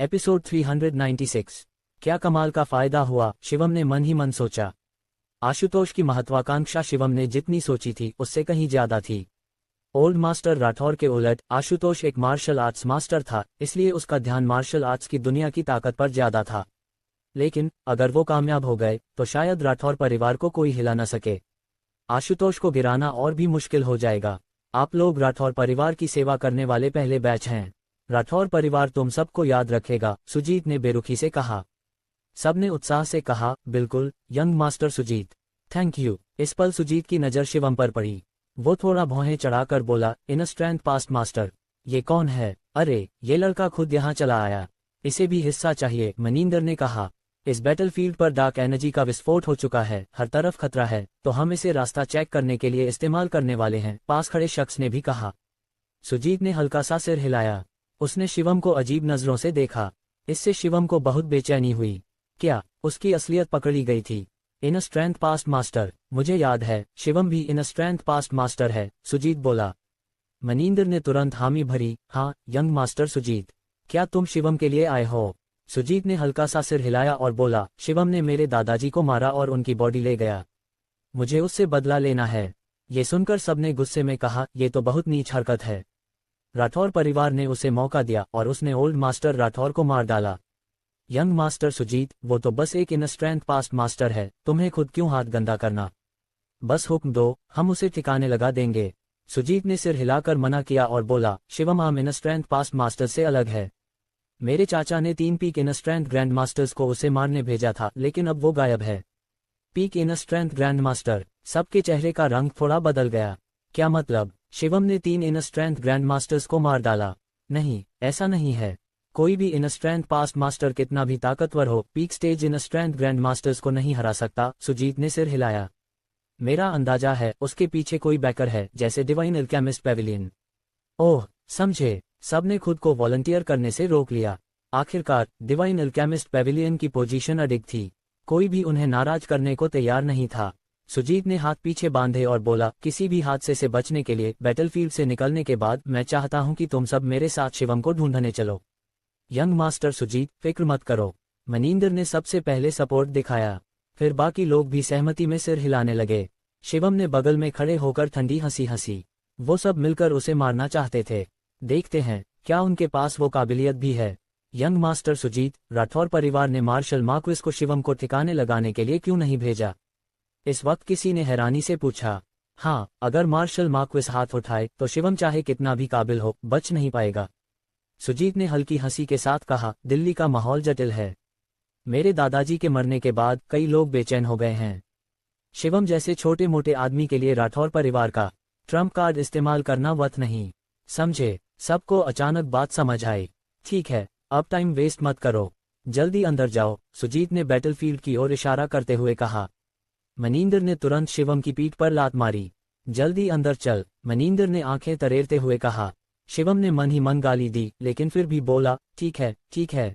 Episode 396। क्या कमाल का फायदा हुआ, शिवम ने मन ही मन सोचा। आशुतोष की महत्वाकांक्षा शिवम ने जितनी सोची थी उससे कहीं ज्यादा थी। ओल्ड मास्टर राठौर के उलट आशुतोष एक मार्शल आर्ट्स मास्टर था, इसलिए उसका ध्यान मार्शल आर्ट्स की दुनिया की ताकत पर ज्यादा था। लेकिन अगर वो कामयाब हो गए तो शायद राठौर परिवार को कोई हिला न सके। आशुतोष को गिराना और भी मुश्किल हो जाएगा। आप लोग राठौर परिवार की सेवा करने वाले पहले बैच हैं। राठौर परिवार तुम सबको याद रखेगा, सुजीत ने बेरुखी से कहा। सबने उत्साह से कहा, बिल्कुल young master Sujit, thank you. इस पल सुजीत की नज़र शिवम पर पड़ी। वो थोड़ा भौहें चढ़ाकर बोला, इन स्ट्रेंथ पास्ट मास्टर। ये कौन है? अरे ये लड़का खुद यहाँ चला आया, इसे भी हिस्सा चाहिए, मनिंदर ने कहा। इस बैटलफील्ड पर डार्क एनर्जी का विस्फोट हो चुका है, हर तरफ खतरा है, तो हम इसे रास्ता चेक करने के लिए इस्तेमाल करने वाले हैं, पास खड़े शख्स ने भी कहा। सुजीत ने हल्का सा सिर हिलाया। उसने शिवम को अजीब नजरों से देखा। इससे शिवम को बहुत बेचैनी हुई। क्या उसकी असलियत पकड़ी गई थी? इन स्ट्रेंथ पास्ट मास्टर, मुझे याद है, शिवम भी इन स्ट्रेंथ पास्ट मास्टर है, सुजीत बोला। मनिंदर ने तुरंत हामी भरी, हाँ यंग मास्टर सुजीत, क्या तुम शिवम के लिए आए हो? सुजीत ने हल्का सा सिर हिलाया और बोला, शिवम ने मेरे दादाजी को मारा और उनकी बॉडी ले गया, मुझे उससे बदला लेना है। ये सुनकर सबने गुस्से में कहा, ये तो बहुत नीच हरकत है। राठौर परिवार ने उसे मौका दिया और उसने ओल्ड मास्टर राठौर को मार डाला। यंग मास्टर सुजीत, वो तो बस एक इन स्ट्रेंथ पास्ट मास्टर है, तुम्हें खुद क्यों हाथ गंदा करना? बस हुक्म दो, हम उसे ठिकाने लगा देंगे। सुजीत ने सिर हिलाकर मना किया और बोला, शिवम आम इन स्ट्रेंथ पास्ट मास्टर से अलग है। मेरे चाचा ने 3 peak in strength grand masters को उसे मारने भेजा था, लेकिन अब वो गायब है। Peak in strength grand master, सबके चेहरे का रंग थोड़ा बदल गया। क्या मतलब? शिवम ने 3 इन स्ट्रेंथ ग्रैंड मास्टर्स को मार डाला? नहीं, ऐसा नहीं है। कोई भी इन स्ट्रेंथ पास्ट मास्टर कितना भी ताकतवर हो, पीक स्टेज इन स्ट्रेंथ ग्रैंड मास्टर्स को नहीं हरा सकता, सुजीत ने सिर हिलाया। मेरा अंदाजा है उसके पीछे कोई बैकर है, जैसे डिवाइन अल्केमिस्ट पेविलियन। ओह, समझे, सबने खुद को वॉलंटियर करने से रोक लिया। आखिरकार डिवाइन अल्केमिस्ट पेविलियन की पोजीशन अडिग थी, कोई भी उन्हें नाराज करने को तैयार नहीं था। सुजीत ने हाथ पीछे बांधे और बोला, किसी भी हादसे से बचने के लिए बैटलफील्ड से निकलने के बाद मैं चाहता हूं कि तुम सब मेरे साथ शिवम को ढूंढने चलो। यंग मास्टर सुजीत, फिक्र मत करो, मनिंदर ने सबसे पहले सपोर्ट दिखाया। फिर बाकी लोग भी सहमति में सिर हिलाने लगे। शिवम ने बगल में खड़े होकर ठंडी हंसी हंसी। वो सब मिलकर उसे मारना चाहते थे, देखते हैं क्या उनके पास वो काबिलियत भी है। यंग मास्टर सुजीत, राठौर परिवार ने मार्शल मार्क्विस को शिवम को ठिकाने लगाने के लिए क्यों नहीं भेजा? इस वक्त किसी ने हैरानी से पूछा। हाँ, अगर मार्शल मार्क्विस हाथ उठाए तो शिवम चाहे कितना भी काबिल हो, बच नहीं पाएगा। सुजीत ने हल्की हंसी के साथ कहा, दिल्ली का माहौल जटिल है। मेरे दादाजी के मरने के बाद कई लोग बेचैन हो गए हैं। शिवम जैसे छोटे मोटे आदमी के लिए राठौर परिवार का ट्रम्प कार्ड इस्तेमाल करना वत नहीं, समझे? सबको अचानक बात समझ आई। ठीक है, अब टाइम वेस्ट मत करो, जल्दी अंदर जाओ, सुजीत ने बैटलफील्ड की ओर इशारा करते हुए कहा। मनिंदर ने तुरंत शिवम की पीठ पर लात मारी। जल्दी अंदर चल, मनिंदर ने आंखें तरेरते हुए कहा। शिवम ने मन ही मन गाली दी, लेकिन फिर भी बोला, ठीक है ठीक है।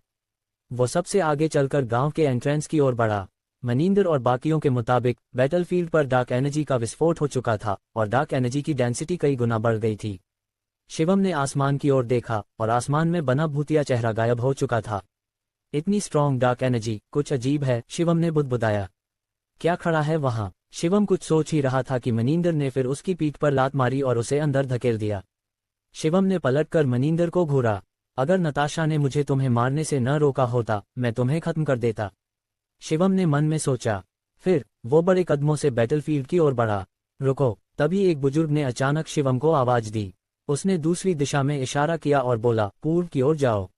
वो सबसे आगे चलकर गांव के एंट्रेंस की ओर बढ़ा। मनिंदर और बाकियों के मुताबिक बैटलफील्ड पर डार्क एनर्जी का विस्फोट हो चुका था और डार्क एनर्जी की डेंसिटी कई गुना बढ़ गई थी। शिवम ने आसमान की ओर देखा और आसमान में बना भूतिया चेहरा गायब हो चुका था। इतनी स्ट्रॉन्ग डार्क एनर्जी, कुछ अजीब है, शिवम ने बुदबुदाया। क्या खड़ा है वहां? शिवम कुछ सोच ही रहा था कि मनिंदर ने फिर उसकी पीठ पर लात मारी और उसे अंदर धकेल दिया। शिवम ने पलटकर मनिंदर को घूरा। अगर नताशा ने मुझे तुम्हें मारने से न रोका होता, मैं तुम्हें खत्म कर देता, शिवम ने मन में सोचा। फिर वो बड़े कदमों से बैटलफील्ड की ओर बढ़ा। रुको, तभी एक बुजुर्ग ने अचानक शिवम को आवाज दी। उसने दूसरी दिशा में इशारा किया और बोला, पूर्व की ओर जाओ।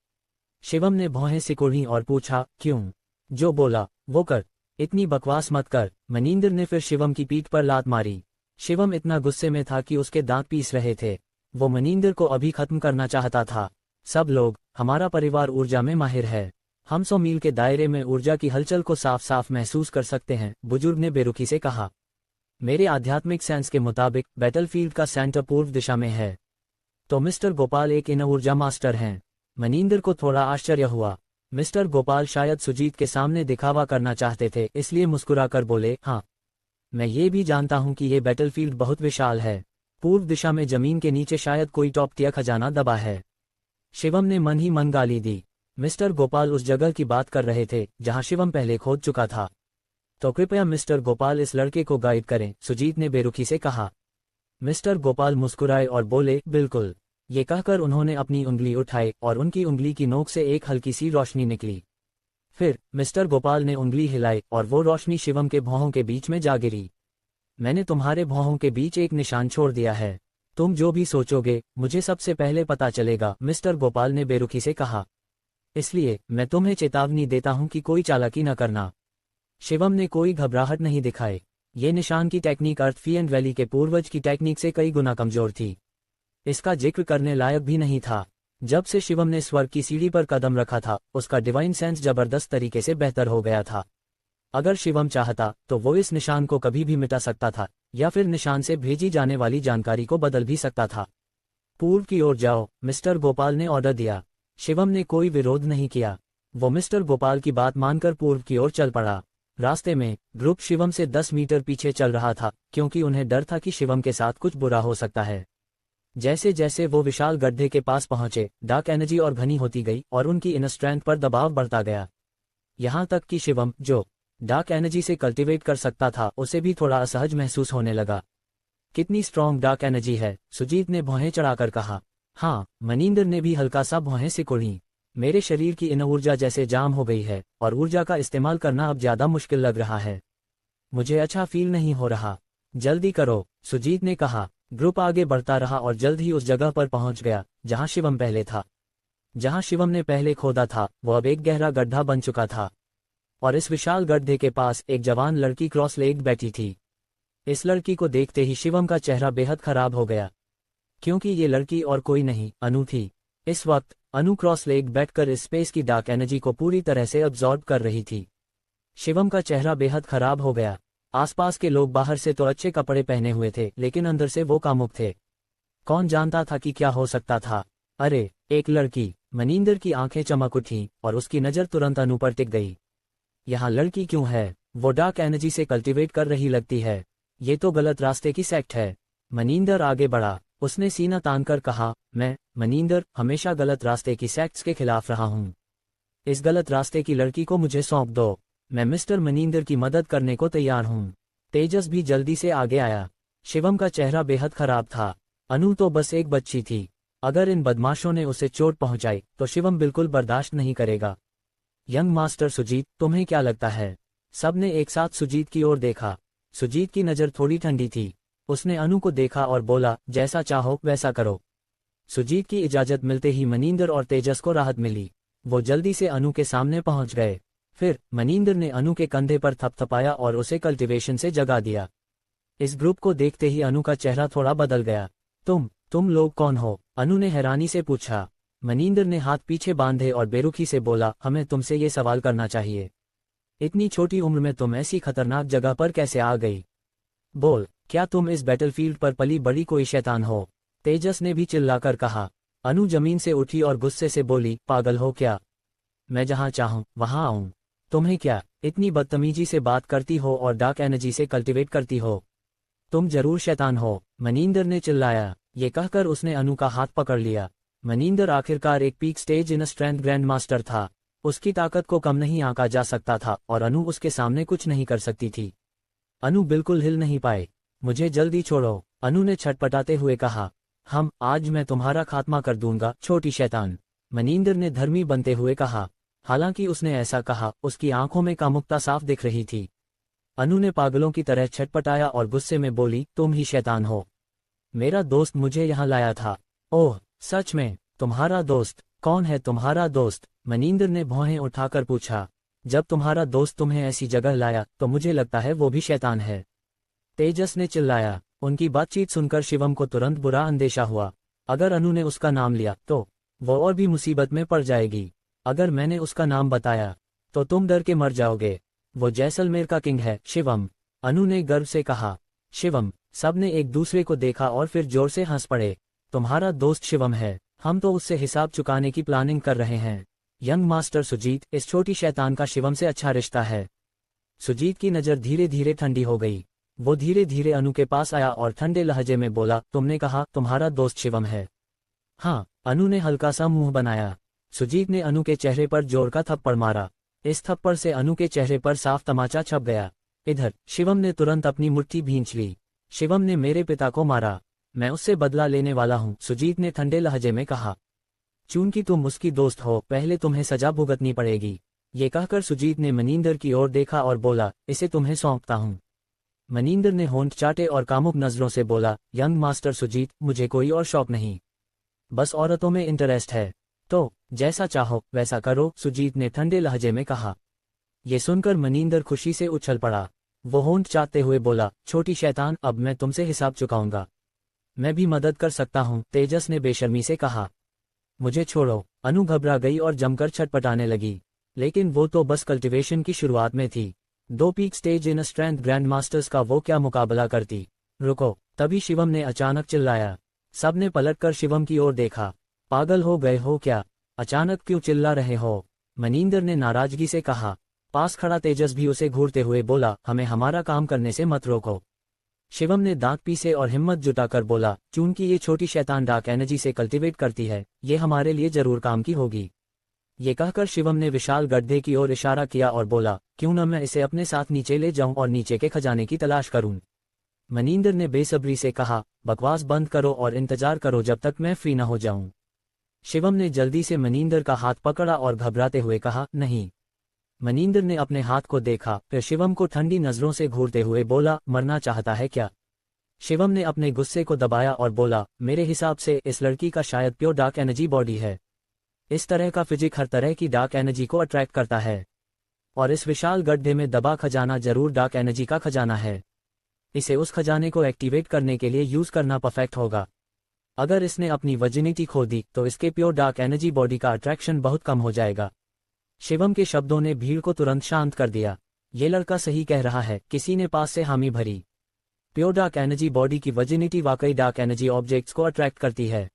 शिवम ने भौहें सिकुड़ी और पूछा, क्यों? जो बोला वो कर, इतनी बकवास मत कर। मनिंदर ने फिर शिवम की पीठ पर लात मारी। शिवम इतना गुस्से में था कि उसके दांत पीस रहे थे। वो मनिंदर को अभी खत्म करना चाहता था। सब लोग, हमारा परिवार ऊर्जा में माहिर है, हम 100 मील के दायरे में ऊर्जा की हलचल को साफ साफ महसूस कर सकते हैं, बुजुर्ग ने बेरुखी से कहा। मेरे आध्यात्मिक सेंस के मुताबिक बैटलफील्ड का सेंटर पूर्व दिशा में है, तो मिस्टर गोपाल एक इन ऊर्जा मास्टर हैं। मनिंदर को थोड़ा आश्चर्य हुआ। मिस्टर गोपाल शायद सुजीत के सामने दिखावा करना चाहते थे, इसलिए मुस्कुराकर बोले, हाँ, मैं ये भी जानता हूं कि ये बैटलफील्ड बहुत विशाल है। पूर्व दिशा में जमीन के नीचे शायद कोई टॉप टियर खजाना दबा है। शिवम ने मन ही मन गाली दी। मिस्टर गोपाल उस जगह की बात कर रहे थे जहां शिवम पहले खोद चुका था। तो कृपया मिस्टर गोपाल इस लड़के को गाइड करें, सुजीत ने बेरुखी से कहा। मिस्टर गोपाल मुस्कुराए और बोले, बिल्कुल। ये कहकर उन्होंने अपनी उंगली उठाई और उनकी उंगली की नोक से एक हल्की सी रोशनी निकली। फिर मिस्टर गोपाल ने उंगली हिलाई और वो रोशनी शिवम के भौहों के बीच में जा गिरी। मैंने तुम्हारे भौहों के बीच एक निशान छोड़ दिया है। तुम जो भी सोचोगे मुझे सबसे पहले पता चलेगा, मिस्टर गोपाल ने बेरुखी से कहा। इसलिए मैं तुम्हें चेतावनी देता हूं कि कोई चालाकी न करना। शिवम ने कोई घबराहट नहीं दिखाई। ये निशान की technique earth fee and valley के पूर्वज की टेक्निक से कई गुना कमजोर थी। इसका जिक्र करने लायक भी नहीं था। जब से शिवम ने स्वर्ग की सीढ़ी पर कदम रखा था, उसका डिवाइन सेंस जबरदस्त तरीके से बेहतर हो गया था। अगर शिवम चाहता तो वो इस निशान को कभी भी मिटा सकता था, या फिर निशान से भेजी जाने वाली जानकारी को बदल भी सकता था। पूर्व की ओर जाओ, मिस्टर गोपाल ने ऑर्डर दिया। शिवम ने कोई विरोध नहीं किया। वो मिस्टर गोपाल की बात मानकर पूर्व की ओर चल पड़ा। रास्ते में ग्रुप शिवम से 10 मीटर पीछे चल रहा था, क्योंकि उन्हें डर था कि शिवम के साथ कुछ बुरा हो सकता है। जैसे जैसे वो विशाल गड्ढे के पास पहुंचे, डार्क एनर्जी और घनी होती गई और उनकी इनर स्ट्रेंथ पर दबाव बढ़ता गया। यहां तक कि शिवम, जो डार्क एनर्जी से कल्टीवेट कर सकता था, उसे भी थोड़ा असहज महसूस होने लगा। कितनी स्ट्रॉन्ग डार्क एनर्जी है, सुजीत ने भौहें चढ़ाकर कहा। हाँ, मनिंदर ने भी हल्का सा भौहें सिकुड़ी। मेरे शरीर की इनर ऊर्जा जैसे जाम हो गई है और ऊर्जा का इस्तेमाल करना अब ज्यादा मुश्किल लग रहा है। मुझे अच्छा फील नहीं हो रहा। जल्दी करो, सुजीत ने कहा। ग्रुप आगे बढ़ता रहा और जल्द ही उस जगह पर पहुंच गया जहां शिवम पहले था। जहां शिवम ने पहले खोदा था वो अब एक गहरा गड्ढा बन चुका था, और इस विशाल गड्ढे के पास एक जवान लड़की क्रॉस लेग बैठी थी। इस लड़की को देखते ही शिवम का चेहरा बेहद खराब हो गया, क्योंकि ये लड़की और कोई नहीं, अनु थी। इस वक्त अनु क्रॉस लेग बैठकर इस स्पेस की डार्क एनर्जी को पूरी तरह से अब्सॉर्ब कर रही थी। शिवम का चेहरा बेहद खराब हो गया। आसपास के लोग बाहर से तो अच्छे कपड़े पहने हुए थे, लेकिन अंदर से वो कामुक थे। कौन जानता था कि क्या हो सकता था। अरे, एक लड़की। मनिंदर की आंखें चमक उठी और उसकी नजर तुरंत अनु पर टिक गई। यहाँ लड़की क्यों है? वो डार्क एनर्जी से कल्टीवेट कर रही लगती है। ये तो गलत रास्ते की सेक्ट है। मनिंदर आगे बढ़ा। उसने सीना तानकर कहा, मैं, मनिंदर, हमेशा गलत रास्ते की सेक्ट्स के खिलाफ रहा हूँ। इस गलत रास्ते की लड़की को मुझे सौंप दो। मैं मिस्टर मनिंदर की मदद करने को तैयार हूँ। तेजस भी जल्दी से आगे आया। शिवम का चेहरा बेहद खराब था। अनु तो बस एक बच्ची थी। अगर इन बदमाशों ने उसे चोट पहुंचाई तो शिवम बिल्कुल बर्दाश्त नहीं करेगा। यंग मास्टर सुजीत, तुम्हें क्या लगता है? सबने एक साथ सुजीत की ओर देखा। सुजीत की नज़र थोड़ी ठंडी थी। उसने अनु को देखा और बोला, जैसा चाहो वैसा करो। सुजीत की इजाजत मिलते ही मनिंदर और तेजस को राहत मिली। वो जल्दी से अनु के सामने पहुंच गए। फिर मनिंदर ने अनु के कंधे पर थपथपाया और उसे कल्टीवेशन से जगा दिया। इस ग्रुप को देखते ही अनु का चेहरा थोड़ा बदल गया। तुम लोग कौन हो? अनु ने हैरानी से पूछा। मनिंदर ने हाथ पीछे बांधे और बेरुखी से बोला, हमें तुमसे ये सवाल करना चाहिए। इतनी छोटी उम्र में तुम ऐसी खतरनाक जगह पर कैसे आ गई? बोल, क्या तुम इस बैटलफील्ड पर पली बड़ी कोई शैतान हो? तेजस ने भी चिल्लाकर कहा। अनु जमीन से उठी और गुस्से से बोली, पागल हो क्या? मैं जहां चाहूं वहां आऊं। तुम्हें क्या, इतनी बदतमीजी से बात करती हो और डार्क एनर्जी से कल्टीवेट करती हो? तुम जरूर शैतान हो, मनिंदर ने चिल्लाया। ये कहकर उसने अनु का हाथ पकड़ लिया। मनिंदर आखिरकार एक पीक स्टेज इन स्ट्रेंथ ग्रैंड मास्टर था। उसकी ताकत को कम नहीं आंका जा सकता था और अनु उसके सामने कुछ नहीं कर सकती थी। अनु बिल्कुल हिल नहीं पाए। मुझे जल्दी छोड़ो, अनु ने छटपटाते हुए कहा। आज मैं तुम्हारा खात्मा कर दूंगा, छोटी शैतान, मनिंदर ने धर्मी बनते हुए कहा। हालांकि उसने ऐसा कहा, उसकी आंखों में कामुकता साफ दिख रही थी। अनु ने पागलों की तरह छटपटाया और गुस्से में बोली, तुम ही शैतान हो। मेरा दोस्त मुझे यहाँ लाया था। ओह, सच में? तुम्हारा दोस्त? कौन है तुम्हारा दोस्त? मनिंदर ने भौहें उठाकर पूछा। जब तुम्हारा दोस्त तुम्हें ऐसी जगह लाया तो मुझे लगता है वो भी शैतान है, तेजस ने चिल्लाया। उनकी बातचीत सुनकर शिवम को तुरंत बुरा अंदेशा हुआ। अगर अनु ने उसका नाम लिया तो वो और भी मुसीबत में पड़ जाएगी। अगर मैंने उसका नाम बताया तो तुम डर के मर जाओगे। वो जैसलमेर का किंग है, शिवम, अनु ने गर्व से कहा। शिवम, सबने एक दूसरे को देखा और फिर जोर से हंस पड़े। तुम्हारा दोस्त शिवम है? हम तो उससे हिसाब चुकाने की प्लानिंग कर रहे हैं। यंग मास्टर सुजीत, इस छोटी शैतान का शिवम से अच्छा रिश्ता है। सुजीत की नज़र धीरे धीरे ठंडी हो गई। वो धीरे धीरे अनु के पास आया और ठंडे लहजे में बोला, तुमने कहा तुम्हारा दोस्त शिवम है? हाँ, अनु ने हल्का सा मुंह बनाया। सुजीत ने अनु के चेहरे पर जोर का थप्पड़ मारा। इस थप्पड़ से अनु के चेहरे पर साफ तमाचा छप गया। इधर शिवम ने तुरंत अपनी मुट्ठी भींच ली। शिवम ने मेरे पिता को मारा, मैं उससे बदला लेने वाला हूं, सुजीत ने ठंडे लहजे में कहा। चूंकि तुम उसकी दोस्त हो, पहले तुम्हें सजा भुगतनी पड़ेगी। ये कहकर सुजीत ने मनिंदर की ओर देखा और बोला, इसे तुम्हें सौंपता हूं। मनिंदर ने होंठ चाटे और कामुक नजरों से बोला, यंग मास्टर सुजीत, मुझे कोई और शौक नहीं, बस औरतों में इंटरेस्ट है। तो जैसा चाहो वैसा करो, सुजीत ने ठंडे लहजे में कहा। ये सुनकर मनिंदर खुशी से उछल पड़ा। वो होंठ चाटते हुए बोला, छोटी शैतान, अब मैं तुमसे हिसाब चुकाऊंगा। मैं भी मदद कर सकता हूं, तेजस ने बेशर्मी से कहा। मुझे छोड़ो। अनु घबरा गई और जमकर छटपटाने लगी। लेकिन वो तो बस कल्टिवेशन की शुरुआत में थी। 2 पीक स्टेज इन स्ट्रेंथ ग्रैंड मास्टर्स का वो क्या मुकाबला करती। रुको। तभी शिवम ने अचानक चिल्लाया। सबने पलटकर शिवम की ओर देखा। पागल हो गए हो क्या? अचानक क्यों चिल्ला रहे हो? मनिंदर ने नाराजगी से कहा। पास खड़ा तेजस भी उसे घूरते हुए बोला, हमें हमारा काम करने से मत रोको। शिवम ने दांत पीसे और हिम्मत जुटाकर बोला, चूंकि ये छोटी शैतान डार्क एनर्जी से कल्टीवेट करती है, ये हमारे लिए जरूर काम की होगी। ये कहकर शिवम ने विशाल गड्ढे की ओर इशारा किया और बोला, क्यों न मैं इसे अपने साथ नीचे ले जाऊं और नीचे के खजाने की तलाश करूं। मनिंदर ने बेसब्री से कहा, बकवास बंद करो और इंतजार करो जब तक मैं फ्री न हो जाऊं। शिवम ने जल्दी से मनिंदर का हाथ पकड़ा और घबराते हुए कहा, नहीं। मनिंदर ने अपने हाथ को देखा, फिर शिवम को ठंडी नजरों से घूरते हुए बोला, मरना चाहता है क्या? शिवम ने अपने गुस्से को दबाया और बोला, मेरे हिसाब से इस लड़की का शायद प्योर डार्क एनर्जी बॉडी है। इस तरह का फिजिक हर तरह की डार्क एनर्जी को अट्रैक्ट करता है। और इस विशाल गड्ढे में दबा खजाना जरूर डार्क एनर्जी का खजाना है। इसे उस खजाने को एक्टिवेट करने के लिए यूज करना परफेक्ट होगा। अगर इसने अपनी वर्जिनिटी खो दी तो इसके प्योर डार्क एनर्जी बॉडी का अट्रैक्शन बहुत कम हो जाएगा। शिवम के शब्दों ने भीड़ को तुरंत शांत कर दिया। ये लड़का सही कह रहा है, किसी ने पास से हामी भरी। प्योर डार्क एनर्जी बॉडी की वर्जिनिटी वाकई डार्क एनर्जी ऑब्जेक्ट्स को अट्रैक्ट करती है।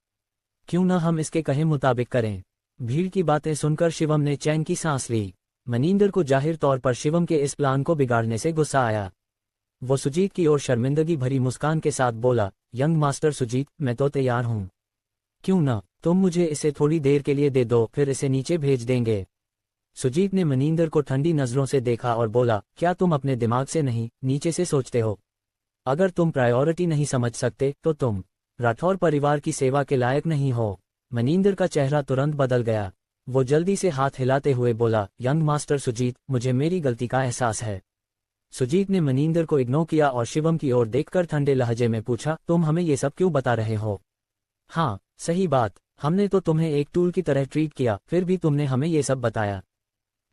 क्यों न हम इसके कहे मुताबिक करें। भीड़ की बातें सुनकर शिवम ने चैन की सांस ली। मनिंदर को जाहिर तौर पर शिवम के इस प्लान को बिगाड़ने से गुस्सा आया। वो सुजीत की ओर शर्मिंदगी भरी मुस्कान के साथ बोला, यंग मास्टर सुजीत, मैं तो तैयार हूं। क्यों न तुम मुझे इसे थोड़ी देर के लिए दे दो, फिर इसे नीचे भेज देंगे। सुजीत ने मनिंदर को ठंडी नजरों से देखा और बोला, क्या तुम अपने दिमाग से नहीं, नीचे से सोचते हो? अगर तुम प्रायोरिटी नहीं समझ सकते तो तुम राठौर परिवार की सेवा के लायक नहीं हो। मनिंदर का चेहरा तुरंत बदल गया। वो जल्दी से हाथ हिलाते हुए बोला, यंग मास्टर सुजीत, मुझे मेरी गलती का एहसास है। सुजीत ने मनिंदर को इग्नोर किया और शिवम की ओर देखकर ठंडे लहजे में पूछा, तुम हमें ये सब क्यों बता रहे हो? हाँ, सही बात, हमने तो तुम्हें एक टूल की तरह ट्रीट किया, फिर भी तुमने हमें ये सब बताया।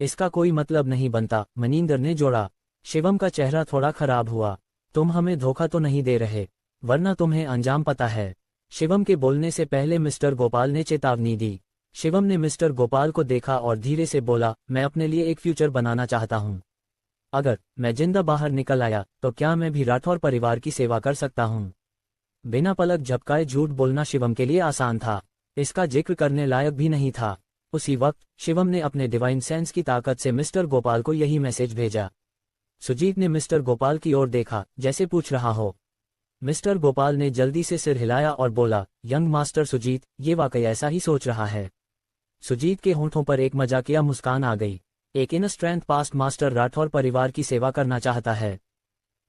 इसका कोई मतलब नहीं बनता, मनिंदर ने जोड़ा। शिवम का चेहरा थोड़ा खराब हुआ। तुम हमें धोखा तो नहीं दे रहे, वरना तुम्हें अंजाम पता है। शिवम के बोलने से पहले मिस्टर गोपाल ने चेतावनी दी। शिवम ने मिस्टर गोपाल को देखा और धीरे से बोला, मैं अपने लिए एक फ्यूचर बनाना चाहता हूँ। अगर मैं जिंदा बाहर निकल आया तो क्या मैं भी राठौर परिवार की सेवा कर सकता हूँ? बिना पलक झपकाए झूठ बोलना शिवम के लिए आसान था, इसका जिक्र करने लायक भी नहीं था। उसी वक्त शिवम ने अपने डिवाइन सेंस की ताकत से मिस्टर गोपाल को यही मैसेज भेजा। सुजीत ने मिस्टर गोपाल की ओर देखा, जैसे पूछ रहा हो। मिस्टर गोपाल ने जल्दी से सिर हिलाया और बोला, यंग मास्टर सुजीत, ये वाकई ऐसा ही सोच रहा है। सुजीत के होंठों पर एक मजाकिया मुस्कान आ गई। एक in strength past master Rathore परिवार की सेवा करना चाहता है।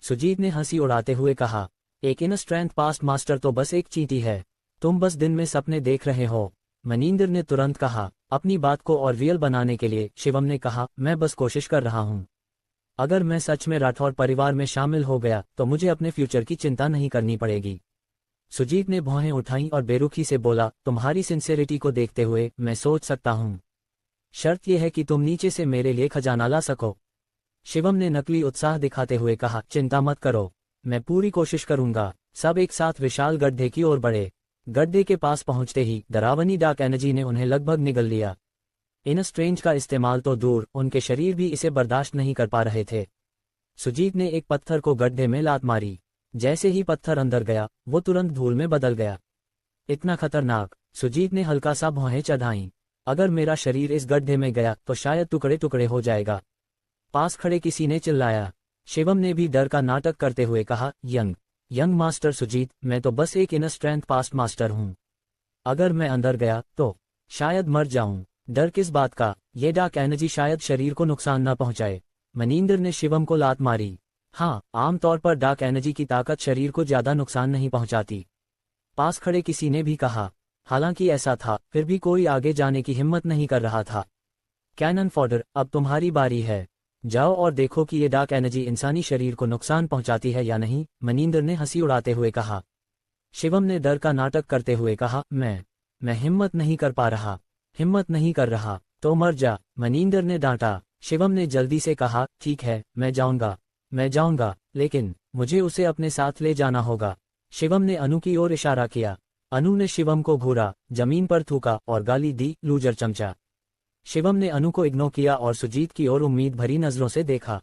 सुजीत ने हंसी उड़ाते हुए कहा, एक इन स्ट्रेंथ पास्ट मास्टर तो बस एक चींटी है, तुम बस दिन में सपने देख रहे हो। मनिंदर ने तुरंत कहा, अपनी बात को और रियल बनाने के लिए। शिवम ने कहा, मैं बस कोशिश कर रहा हूँ। अगर मैं सच में राठौर परिवार में शामिल हो गया तो मुझे अपने फ्यूचर की चिंता नहीं करनी पड़ेगी। सुजीत ने भौहें उठाईं और बेरुखी से बोला, तुम्हारी सिंसियरिटी को देखते हुए मैं सोच सकता हूँ। शर्त यह है कि तुम नीचे से मेरे लिए खजाना ला सको। शिवम ने नकली उत्साह दिखाते हुए कहा, चिंता मत करो, मैं पूरी कोशिश करूंगा। सब एक साथ विशाल गड्ढे की ओर बढ़े। गड्ढे के पास पहुंचते ही डरावनी डार्क एनर्जी ने उन्हें लगभग निगल लिया। इन स्ट्रेंज का इस्तेमाल तो दूर, उनके शरीर भी इसे बर्दाश्त नहीं कर पा रहे थे। सुजीत ने एक पत्थर को गड्ढे में लात मारी। जैसे ही पत्थर अंदर गया वो तुरंत धूल में बदल गया। इतना खतरनाक। सुजीत ने हल्का सा भौहें चढ़ाईं। अगर मेरा शरीर इस गड्ढे में गया तो शायद टुकड़े टुकड़े हो जाएगा। पास खड़े किसी ने चिल्लाया। शिवम ने भी डर का नाटक करते हुए कहा, यंग मास्टर सुजीत, मैं तो बस एक इन स्ट्रेंथ पास्ट मास्टर हूँ। अगर मैं अंदर गया तो शायद मर जाऊं। डर किस बात का? ये डार्क एनर्जी शायद शरीर को नुकसान न पहुंचाए। मनिंदर ने शिवम को लात मारी। हाँ, आमतौर पर डार्क एनर्जी की ताकत शरीर को ज्यादा नुकसान नहीं पहुंचाती, पास खड़े किसी ने भी कहा। हालांकि ऐसा था, फिर भी कोई आगे जाने की हिम्मत नहीं कर रहा था। कैनन फॉडर, अब तुम्हारी बारी है। जाओ और देखो कि ये डार्क एनर्जी इंसानी शरीर को नुकसान पहुंचाती है या नहीं, मनिंदर ने हंसी उड़ाते हुए कहा। शिवम ने डर का नाटक करते हुए कहा, मैं हिम्मत नहीं कर पा रहा। हिम्मत नहीं कर रहा तो मर जा, मनिंदर ने डांटा। शिवम ने जल्दी से कहा, ठीक है, मैं जाऊंगा, लेकिन मुझे उसे अपने साथ ले जाना होगा। शिवम ने अनु की ओर इशारा किया। अनु ने शिवम को घूरा, जमीन पर थूका और गाली दी, लूजर चमचा। शिवम ने अनु को इग्नोर किया और सुजीत की ओर उम्मीद भरी नजरों से देखा।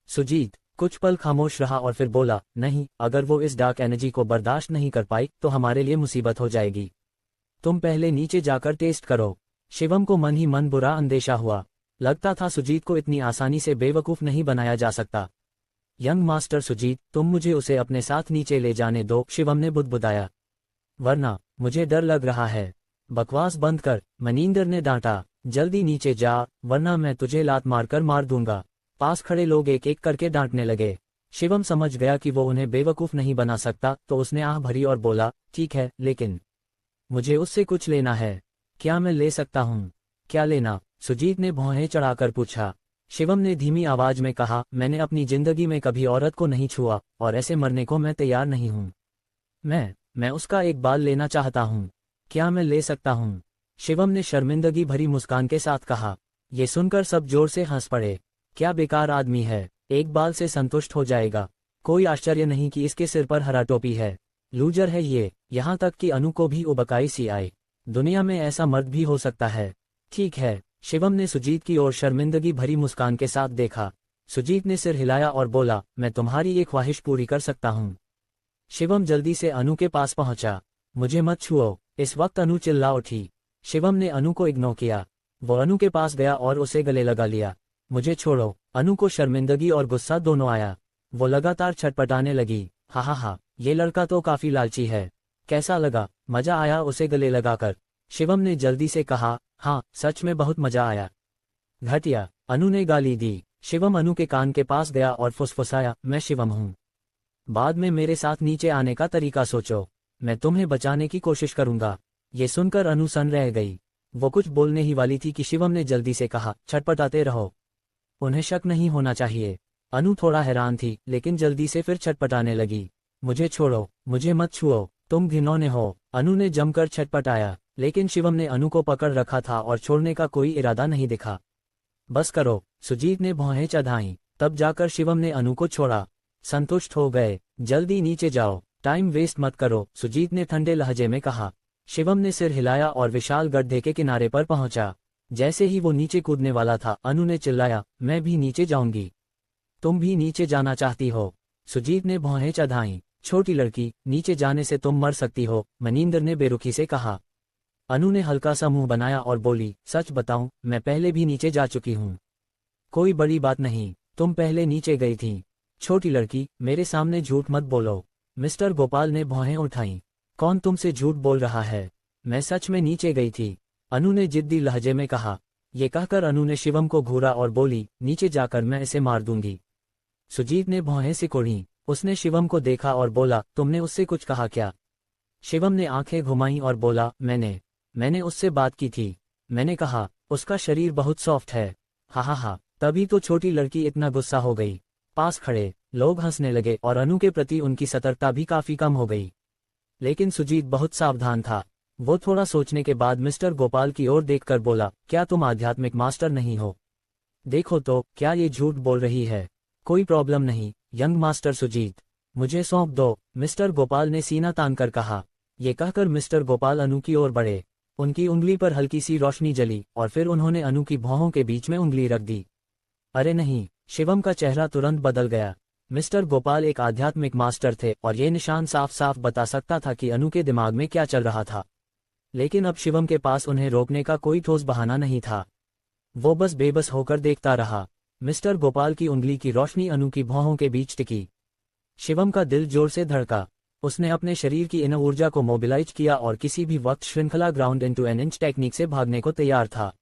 सुजीत कुछ पल खामोश रहा और फिर बोला, नहीं, अगर वो इस डार्क एनर्जी को बर्दाश्त नहीं कर पाई तो हमारे लिए मुसीबत हो जाएगी। तुम पहले नीचे जाकर टेस्ट करो। शिवम को मन ही मन बुरा अंदेशा हुआ। लगता था सुजीत को इतनी आसानी से बेवकूफ नहीं बनाया जा सकता। यंग मास्टर सुजीत, तुम मुझे उसे अपने साथ नीचे ले जाने दो, शिवम ने बुदबुदाया। वरना मुझे डर लग रहा है। बकवास बंद कर, मनिंदर ने डांटा। जल्दी नीचे जा, वरना मैं तुझे लात मारकर मार दूंगा। पास खड़े लोग एक एक करके डांटने लगे। शिवम समझ गया कि वो उन्हें बेवकूफ नहीं बना सकता, तो उसने आह भरी और बोला, ठीक है, लेकिन मुझे उससे कुछ लेना है। क्या मैं ले सकता हूँ? क्या लेना? सुजीत ने भौहें चढ़ाकर पूछा। शिवम ने धीमी आवाज में कहा, मैंने अपनी जिंदगी में कभी औरत को नहीं छुआ और ऐसे मरने को मैं तैयार नहीं हूँ। मैं उसका एक बाल लेना चाहता हूँ। क्या मैं ले सकता हूँ? शिवम ने शर्मिंदगी भरी मुस्कान के साथ कहा। ये सुनकर सब जोर से हंस पड़े। क्या बेकार आदमी है, एक बाल से संतुष्ट हो जाएगा। कोई आश्चर्य नहीं कि इसके सिर पर हरा टोपी है। लूजर है ये। यहाँ तक कि अनु को भी उबकाई सी आई। दुनिया में ऐसा मर्द भी हो सकता है। ठीक है, शिवम ने सुजीत की ओर शर्मिंदगी भरी मुस्कान के साथ देखा। सुजीत ने सिर हिलाया और बोला, मैं तुम्हारी ये ख्वाहिश पूरी कर सकता हूँ। शिवम जल्दी से अनु के पास पहुंचा। मुझे मत छुओ। इस वक्त अनु चिल्ला उठी। शिवम ने अनु को इग्नोर किया। वो अनु के पास गया और उसे गले लगा लिया। मुझे छोड़ो। अनु को शर्मिंदगी और गुस्सा दोनों आया। वो लगातार छटपटाने लगी। हा, ये लड़का तो काफी लालची है। कैसा लगा? मजा आया उसे गले लगाकर? शिवम ने जल्दी से कहा, हाँ, सच में बहुत मजा आया। घटिया, अनु ने गाली दी। शिवम अनु के कान के पास गया और फुसफुसाया, मैं शिवम हूँ। बाद में मेरे साथ नीचे आने का तरीका सोचो। मैं तुम्हें बचाने की कोशिश करूंगा। ये सुनकर अनु सन रह गई। वो कुछ बोलने ही वाली थी कि शिवम ने जल्दी से कहा, छटपटाते रहो, उन्हें शक नहीं होना चाहिए। अनु थोड़ा हैरान थी, लेकिन जल्दी से फिर छटपटाने लगी। मुझे छोड़ो, मुझे मत छुओ, तुम घिनौने हो। अनु ने जमकर छटपटाया, लेकिन शिवम ने अनु को पकड़ रखा था और छोड़ने का कोई इरादा नहीं दिखा। बस करो, सुजीत ने भौहें चढ़ाईं। तब जाकर शिवम ने अनु को छोड़ा। संतुष्ट हो गए, जल्दी नीचे जाओ, टाइम वेस्ट मत करो, सुजीत ने ठंडे लहजे में कहा। शिवम ने सिर हिलाया और विशाल गड्ढे के किनारे पर पहुंचा। जैसे ही वो नीचे कूदने वाला था, अनु ने चिल्लाया, मैं भी नीचे जाऊंगी। तुम भी नीचे जाना चाहती हो? सुजीत ने भौहें चढ़ाईं। छोटी लड़की, नीचे जाने से तुम मर सकती हो, मनिंदर ने बेरुखी से कहा। अनु ने हल्का सा मुंह बनाया और बोली, सच बताऊं, मैं पहले भी नीचे जा चुकी हूं। कोई बड़ी बात नहीं, तुम पहले नीचे गई थी। छोटी लड़की, मेरे सामने झूठ मत बोलो। मिस्टर गोपाल ने भौहें उठाईं। कौन तुमसे झूठ बोल रहा है? मैं सच में नीचे गई थी, अनु ने जिद्दी लहजे में कहा। ये कहकर अनु ने शिवम को घूरा और बोली, नीचे जाकर मैं इसे मार दूंगी। सुजीत ने भौहें सिकोड़ी। उसने शिवम को देखा और बोला, तुमने उससे कुछ कहा क्या? शिवम ने आंखें घुमाईं और बोला, मैंने उससे बात की थी। मैंने कहा, उसका शरीर बहुत सॉफ्ट है। हा, तभी तो छोटी लड़की इतना गुस्सा हो गई। पास खड़े लोग हंसने लगे और अनु के प्रति उनकी सतर्कता भी काफी कम हो गई। लेकिन सुजीत बहुत सावधान था। वो थोड़ा सोचने के बाद मिस्टर गोपाल की ओर देखकर बोला, क्या तुम आध्यात्मिक मास्टर नहीं हो? देखो तो, क्या ये झूठ बोल रही है? कोई प्रॉब्लम नहीं, यंग मास्टर सुजीत, मुझे सौंप दो, मिस्टर गोपाल ने सीना तानकर कहा। ये कहकर मिस्टर गोपाल अनु की ओर बढ़े। उनकी उंगली पर हल्की सी रोशनी जली और फिर उन्होंने अनु की भौहों के बीच में उंगली रख दी। अरे नहीं, शिवम का चेहरा तुरंत बदल गया। मिस्टर गोपाल एक आध्यात्मिक मास्टर थे और ये निशान साफ साफ बता सकता था कि अनु के दिमाग में क्या चल रहा था। लेकिन अब शिवम के पास उन्हें रोकने का कोई ठोस बहाना नहीं था। वो बस बेबस होकर देखता रहा। मिस्टर गोपाल की उंगली की रोशनी अनु की भौहों के बीच टिकी। शिवम का दिल जोर से धड़का। उसने अपने शरीर की इन ऊर्जा को मोबिलाइज किया और किसी भी वक्त श्रृंखला ground into an inch technique से भागने को तैयार था।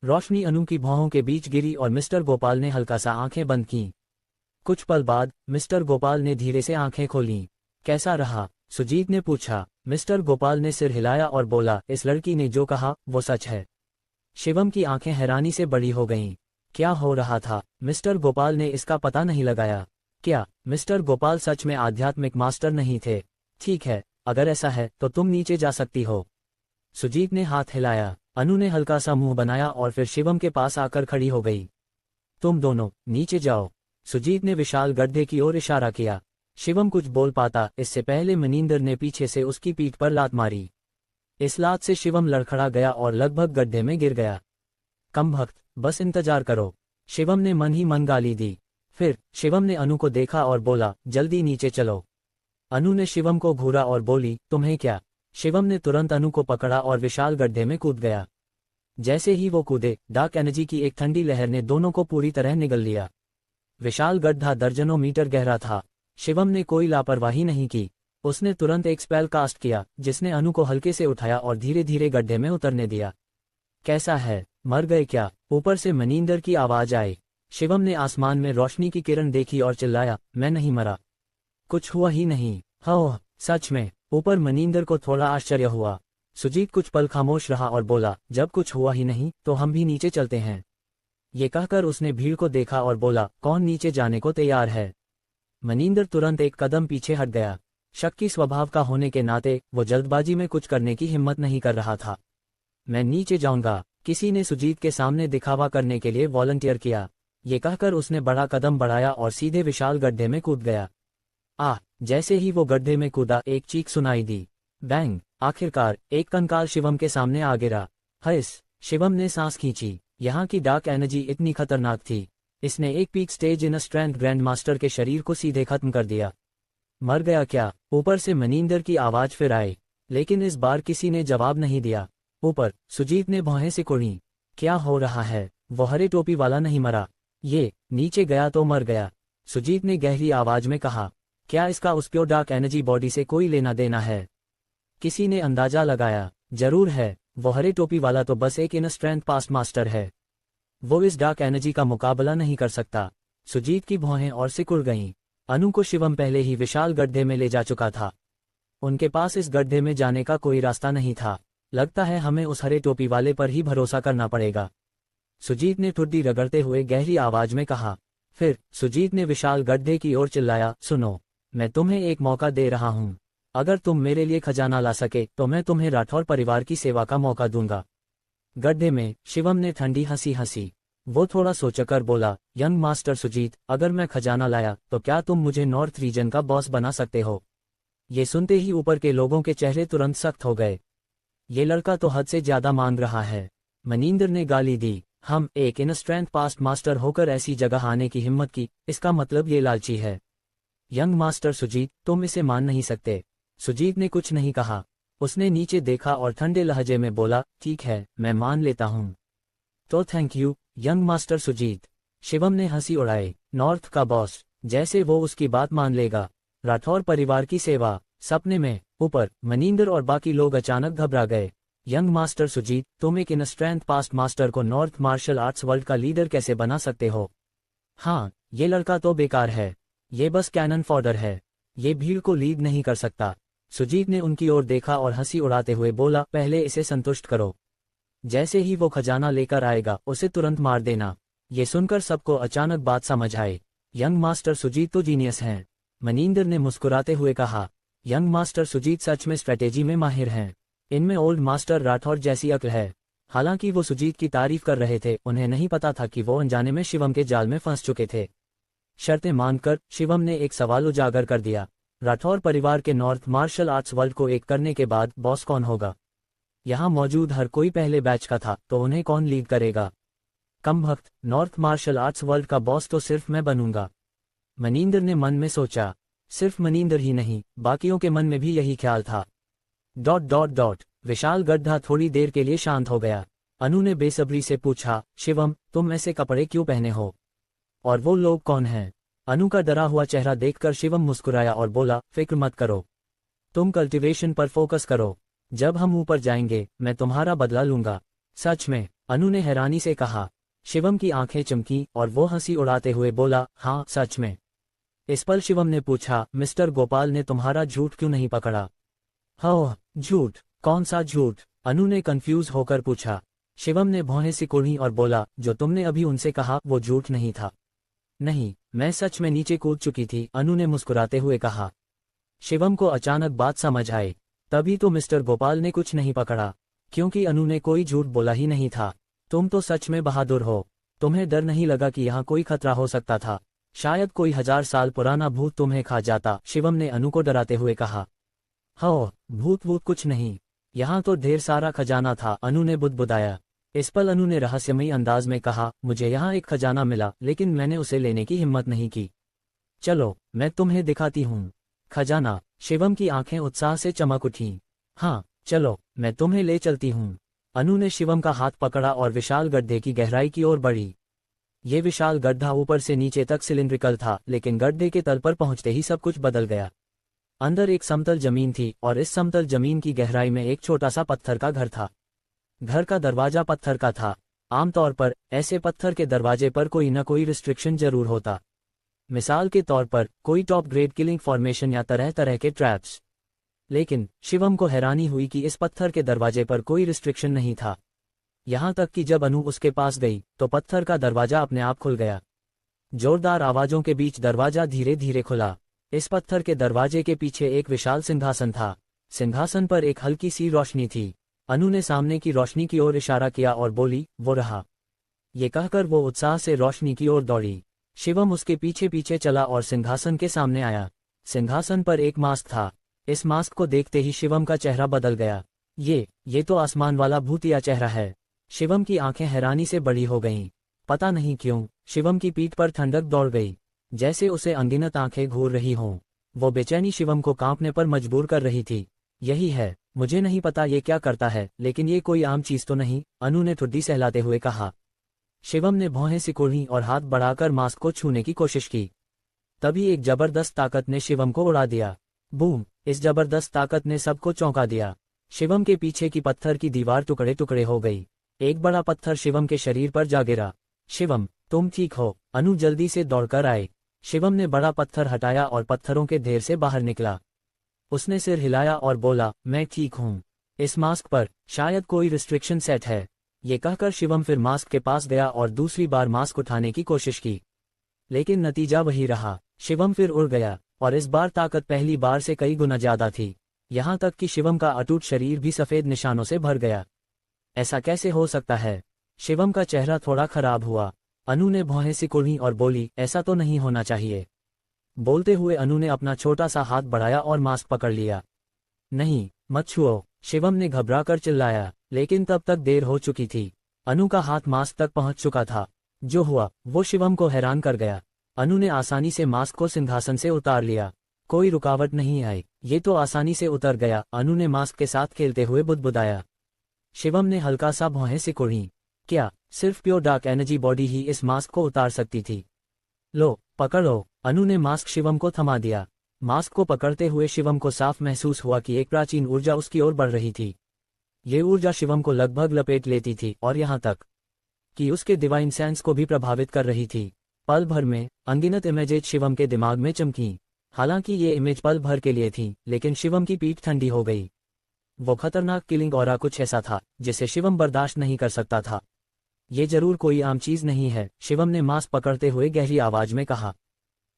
रोशनी अनु की भौहों के बीच गिरी और मिस्टर गोपाल ने हल्का सा आंखें बंद कीं। कुछ पल बाद मिस्टर गोपाल ने धीरे से आंखें खोलीं। कैसा रहा? सुजीत ने पूछा। मिस्टर गोपाल ने सिर हिलाया और बोला, इस लड़की ने जो कहा वो सच है। शिवम की आंखें हैरानी से बड़ी हो गईं। क्या हो रहा था? मिस्टर गोपाल ने इसका पता नहीं लगाया। क्या मिस्टर गोपाल सच में आध्यात्मिक मास्टर नहीं थे? ठीक है, अगर ऐसा है तो तुम नीचे जा सकती हो। सुजीत ने हाथ हिलाया। अनु ने हल्का सा मुंह बनाया और फिर शिवम के पास आकर खड़ी हो गई। तुम दोनों नीचे जाओ। सुजीत ने विशाल गड्ढे की ओर इशारा किया। शिवम कुछ बोल पाता इससे पहले मनिंदर ने पीछे से उसकी पीठ पर लात मारी। इस लात से शिवम लड़खड़ा गया और लगभग गड्ढे में गिर गया। कमबख्त, बस इंतजार करो। शिवम ने मन ही मन गाली दी। फिर शिवम ने अनु को देखा और बोला, जल्दी नीचे चलो। अनु ने शिवम को घूरा और बोली, तुम्हें क्या? शिवम ने तुरंत अनु को पकड़ा और विशाल गड्ढे में कूद गया। जैसे ही वो कूदे, डार्क एनर्जी की एक ठंडी लहर ने दोनों को पूरी तरह निगल लिया। विशाल गड्ढा दर्जनों मीटर गहरा था। शिवम ने कोई लापरवाही नहीं की। उसने तुरंत एक स्पेल कास्ट किया, जिसने अनु को हल्के से उठाया और धीरे धीरे गड्ढे में उतरने दिया। कैसा है? मर गए क्या? ऊपर से मनिंदर की आवाज आई। शिवम ने आसमान में रोशनी की किरण देखी और चिल्लाया, मैं नहीं मरा। कुछ हुआ ही नहीं। हाँ, सच में? ऊपर मनिंदर को थोड़ा आश्चर्य हुआ। सुजीत कुछ पल खामोश रहा और बोला, जब कुछ हुआ ही नहीं तो हम भी नीचे चलते हैं। ये कहकर उसने भीड़ को देखा और बोला, कौन नीचे जाने को तैयार है? मनिंदर तुरंत एक कदम पीछे हट गया। शक्की स्वभाव का होने के नाते वो जल्दबाजी में कुछ करने की हिम्मत नहीं कर रहा था। मैं नीचे जाऊंगा, किसी ने सुजीत के सामने दिखावा करने के लिए वॉलंटियर किया। ये कहकर उसने बड़ा कदम बढ़ाया और सीधे विशाल गड्ढे में कूद गया। जैसे ही वो गड्ढे में कूदा, एक चीख सुनाई दी। बैंग! आखिरकार एक कंकाल शिवम के सामने आ गिरा। हस! शिवम ने सांस खींची। यहाँ की डार्क एनर्जी इतनी खतरनाक थी। इसने एक पीक स्टेज इन स्ट्रेंथ ग्रैंड मास्टर के शरीर को सीधे खत्म कर दिया। मर गया क्या? ऊपर से मनिंदर की आवाज फिर आई, लेकिन इस बार किसी ने जवाब नहीं दिया। ऊपर सुजीत ने भौहें सिकुड़ी। क्या हो रहा है? वो हरे टोपी वाला नहीं मरा। ये नीचे गया तो मर गया। सुजीत ने गहरी आवाज में कहा, क्या इसका उस प्योर डार्क एनर्जी बॉडी से कोई लेना देना है? किसी ने अंदाजा लगाया, जरूर है। वो हरे टोपी वाला तो बस एक इन स्ट्रेंथ पास्ट मास्टर है। वो इस डार्क एनर्जी का मुकाबला नहीं कर सकता। सुजीत की भौहें और सिकुड़ गईं। अनु को शिवम पहले ही विशाल गड्ढे में ले जा चुका था। उनके पास इस गड्ढे में जाने का कोई रास्ता नहीं था। लगता है हमें उस हरे टोपी वाले पर ही भरोसा करना पड़ेगा। सुजीत ने ठुड्डी रगड़ते हुए गहरी आवाज में कहा। फिर सुजीत ने विशाल गड्ढे की ओर चिल्लाया, सुनो, मैं तुम्हें एक मौका दे रहा हूं। अगर तुम मेरे लिए खजाना ला सके तो मैं तुम्हें राठौर परिवार की सेवा का मौका दूंगा। गड्ढे में शिवम ने ठंडी हंसी हंसी। वो थोड़ा सोचकर बोला, यंग मास्टर सुजीत, अगर मैं खजाना लाया तो क्या तुम मुझे नॉर्थ रीजन का बॉस बना सकते हो? ये सुनते ही ऊपर के लोगों के चेहरे तुरंत सख्त हो गए। ये लड़का तो हद से ज्यादा मांग रहा है। मनिंदर ने गाली दी। हम एक इन स्ट्रेंथ पास्ट मास्टर होकर ऐसी जगह आने की हिम्मत की, इसका मतलब ये लालची है। यंग मास्टर सुजीत, तुम इसे मान नहीं सकते। सुजीत ने कुछ नहीं कहा। उसने नीचे देखा और ठंडे लहजे में बोला, ठीक है, मैं मान लेता हूँ। तो thank you young master Sujit. Shivam ने हंसी उड़ाई। नॉर्थ का बॉस, जैसे वो उसकी बात मान लेगा। राठौर परिवार की सेवा। सपने में ऊपर मनिंदर और बाकी लोग अचानक घबरा गए। यंग मास्टर सुजीत, तुम एक इन स्ट्रेंथ पास्ट मास्टर को नॉर्थ मार्शल आर्ट्स वर्ल्ड का लीडर कैसे बना सकते हो? हाँ, ये लड़का तो बेकार है। ये बस कैनन फॉडर है। ये भीड़ को लीड नहीं कर सकता। सुजीत ने उनकी ओर देखा और हंसी उड़ाते हुए बोला, पहले इसे संतुष्ट करो। जैसे ही वो खजाना लेकर आएगा उसे तुरंत मार देना। ये सुनकर सबको अचानक बात समझ आई। यंग मास्टर सुजीत तो जीनियस हैं। मनिंदर ने मुस्कुराते हुए कहा, यंग मास्टर सुजीत सच में स्ट्रेटेजी में माहिर हैं। इनमें ओल्ड मास्टर राठौर जैसी अक्ल है। हालांकि वो सुजीत की तारीफ कर रहे थे, उन्हें नहीं पता था कि वो अनजाने में शिवम के जाल में फंस चुके थे। शर्तें मानकर शिवम ने एक सवाल उजागर कर दिया, राठौर परिवार के नॉर्थ मार्शल आर्ट्स वर्ल्ड को एक करने के बाद बॉस कौन होगा? यहाँ मौजूद हर कोई पहले बैच का था, तो उन्हें कौन लीड करेगा? कमबख्त, नॉर्थ मार्शल आर्ट्स वर्ल्ड का बॉस तो सिर्फ मैं बनूंगा। मनिंदर ने मन में सोचा। सिर्फ मनिंदर ही नहीं, बाकियों के मन में भी यही ख्याल था। ... विशाल गड्ढा थोड़ी देर के लिए शांत हो गया। अनु ने बेसब्री से पूछा, शिवम, तुम ऐसे कपड़े क्यों पहने हो? और वो लोग कौन हैं? अनु का डरा हुआ चेहरा देखकर शिवम मुस्कुराया और बोला, फिक्र मत करो, तुम कल्टीवेशन पर फोकस करो। जब हम ऊपर जाएंगे मैं तुम्हारा बदला लूंगा। सच में? अनु ने हैरानी से कहा। शिवम की आंखें चमकी और वो हंसी उड़ाते हुए बोला, हाँ सच में। इस पर शिवम ने पूछा, मिस्टर गोपाल ने तुम्हारा झूठ क्यों नहीं पकड़ा? हाँ, झूठ? कौन सा झूठ? अनु ने कंफ्यूज होकर पूछा। शिवम ने भौहें सिकुड़ी और बोला, जो तुमने अभी उनसे कहा वो झूठ नहीं था। नहीं, मैं सच में नीचे कूद चुकी थी, अनु ने मुस्कुराते हुए कहा। शिवम को अचानक बात समझ आई। तभी तो मिस्टर गोपाल ने कुछ नहीं पकड़ा, क्योंकि अनु ने कोई झूठ बोला ही नहीं था। तुम तो सच में बहादुर हो। तुम्हें डर नहीं लगा कि यहाँ कोई खतरा हो सकता था? शायद कोई 1000 साल पुराना भूत तुम्हें खा जाता, शिवम ने अनु को डराते हुए कहा। हो, भूत वूत कुछ नहीं, यहाँ तो ढेर सारा खजाना था, अनु ने बुदबुदाया। इस पर अनु ने रहस्यमयी अंदाज में कहा, मुझे यहाँ एक खजाना मिला, लेकिन मैंने उसे लेने की हिम्मत नहीं की। चलो मैं तुम्हें दिखाती हूँ। खजाना? शिवम की आंखें उत्साह से चमक उठीं। हाँ चलो, मैं तुम्हें ले चलती हूँ। अनु ने शिवम का हाथ पकड़ा और विशाल गड्ढे की गहराई की ओर बढ़ी। ये विशाल गड्ढा ऊपर से नीचे तक सिलिंड्रिकल था, लेकिन गड्ढे के तल पर पहुंचते ही सब कुछ बदल गया। अंदर एक समतल जमीन थी और इस समतल जमीन की गहराई में एक छोटा सा पत्थर का घर था। घर का दरवाजा पत्थर का था। आमतौर पर ऐसे पत्थर के दरवाजे पर कोई न कोई रिस्ट्रिक्शन जरूर होता। मिसाल के तौर पर कोई टॉप ग्रेड किलिंग फॉर्मेशन या तरह तरह के ट्रैप्स। लेकिन शिवम को हैरानी हुई कि इस पत्थर के दरवाजे पर कोई रिस्ट्रिक्शन नहीं था। यहाँ तक कि जब अनु उसके पास गई तो पत्थर का दरवाजा अपने आप खुल गया। जोरदार आवाजों के बीच दरवाजा धीरे धीरे खुला। इस पत्थर के दरवाजे के पीछे एक विशाल सिंहासन था। सिंहासन पर एक हल्की सी रोशनी थी। अनु ने सामने की रोशनी की ओर इशारा किया और बोली, वो रहा। ये कहकर वो उत्साह से रोशनी की ओर दौड़ी। शिवम उसके पीछे पीछे चला और सिंहासन के सामने आया। सिंहासन पर एक मास्क था। इस मास्क को देखते ही शिवम का चेहरा बदल गया। ये तो आसमान वाला भूतिया चेहरा है। शिवम की आंखें हैरानी से बड़ी हो गईं। पता नहीं क्यों शिवम की पीठ पर ठंडक दौड़ गई, जैसे उसे अनगिनत आंखें घूर रही हों। वो बेचैनी शिवम को कांपने पर मजबूर कर रही थी। यही है, मुझे नहीं पता ये क्या करता है, लेकिन ये कोई आम चीज तो नहीं, अनु ने ठुड्डी सहलाते हुए कहा। शिवम ने भौहें सिकुड़ी और हाथ बढ़ाकर मास्क को छूने की कोशिश की। तभी एक जबरदस्त ताकत ने शिवम को उड़ा दिया। बूम! इस जबरदस्त ताकत ने सबको चौंका दिया। शिवम के पीछे की पत्थर की दीवार टुकड़े टुकड़े हो गई। एक बड़ा पत्थर शिवम के शरीर पर जा गिरा। शिवम, तुम ठीक हो? अनु जल्दी से दौड़कर आए। शिवम ने बड़ा पत्थर हटाया और पत्थरों के ढेर से बाहर निकला। उसने सिर हिलाया और बोला, मैं ठीक हूँ। इस मास्क पर शायद कोई रिस्ट्रिक्शन सेट है। ये कहकर शिवम फिर मास्क के पास गया और दूसरी बार मास्क उठाने की कोशिश की, लेकिन नतीजा वही रहा। शिवम फिर उड़ गया और इस बार ताकत पहली बार से कई गुना ज्यादा थी। यहाँ तक कि शिवम का अटूट शरीर भी सफेद निशानों से भर गया। ऐसा कैसे हो सकता है? शिवम का चेहरा थोड़ा खराब हुआ। अनु ने भौहें सिकुड़ी और बोली, ऐसा तो नहीं होना चाहिए। बोलते हुए अनु ने अपना छोटा सा हाथ बढ़ाया और मास्क पकड़ लिया। नहीं, मत छुओ, शिवम ने घबराकर चिल्लाया, लेकिन तब तक देर हो चुकी थी। अनु का हाथ मास्क तक पहुंच चुका था। जो हुआ वो शिवम को हैरान कर गया। अनु ने आसानी से मास्क को सिंहासन से उतार लिया। कोई रुकावट नहीं आई, ये तो आसानी से उतर गया, अनु ने मास्क के साथ खेलते हुए बुदबुदाया। शिवम ने हल्का सा भौहें सिकुड़ी। क्या सिर्फ प्योर डार्क एनर्जी बॉडी ही इस मास्क को उतार सकती थी? लो, पकड़ो, अनु ने मास्क शिवम को थमा दिया। मास्क को पकड़ते हुए शिवम को साफ महसूस हुआ कि एक प्राचीन ऊर्जा उसकी ओर बढ़ रही थी। ये ऊर्जा शिवम को लगभग लपेट लेती थी और यहाँ तक कि उसके डिवाइन सेंस को भी प्रभावित कर रही थी। पल भर में अनगिनत इमेजेज शिवम के दिमाग में चमकी। हालांकि ये इमेज पल भर के लिए थी, लेकिन शिवम की पीठ ठंडी हो गई। वो खतरनाक किलिंग ऑरा कुछ ऐसा था जिसे शिवम बर्दाश्त नहीं कर सकता था। ये जरूर कोई आम चीज नहीं है, शिवम ने मास्क पकड़ते हुए गहरी आवाज में कहा।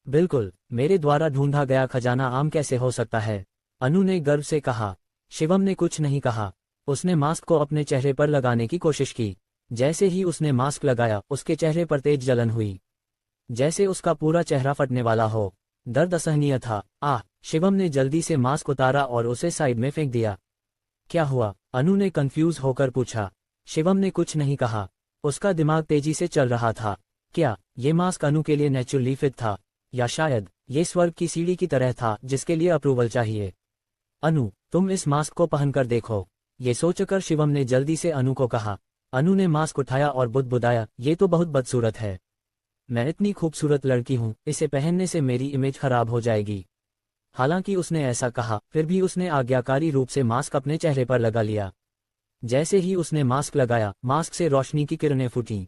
बिल्कुल, मेरे द्वारा ढूंढा गया खजाना आम कैसे हो सकता है? अनु ने गर्व से कहा। शिवम ने कुछ नहीं कहा। उसने मास्क को अपने चेहरे पर लगाने की कोशिश की। जैसे ही उसने मास्क लगाया, उसके चेहरे पर तेज जलन हुई, जैसे उसका पूरा चेहरा फटने वाला हो। दर्द असहनीय था। शिवम ने जल्दी से मास्क उतारा और उसे साइड में फेंक दिया। क्या हुआ? अनु ने कंफ्यूज होकर पूछा। शिवम ने कुछ नहीं कहा। उसका दिमाग तेजी से चल रहा था। क्या ये मास्क अनु के लिए नेचुरली फिट था, या शायद ये स्वर्ग की सीढ़ी की तरह था जिसके लिए अप्रूवल चाहिए? अनु, तुम इस मास्क को पहनकर देखो, ये सोचकर शिवम ने जल्दी से अनु को कहा। अनु ने मास्क उठाया और बुदबुदाया, ये तो बहुत बदसूरत है। मैं इतनी खूबसूरत लड़की हूँ, इसे पहनने से मेरी इमेज खराब हो जाएगी। हालांकि उसने ऐसा कहा, फिर भी उसने आज्ञाकारी रूप से मास्क अपने चेहरे पर लगा लिया। जैसे ही उसने मास्क लगाया, मास्क से रोशनी की किरणें फूटीं।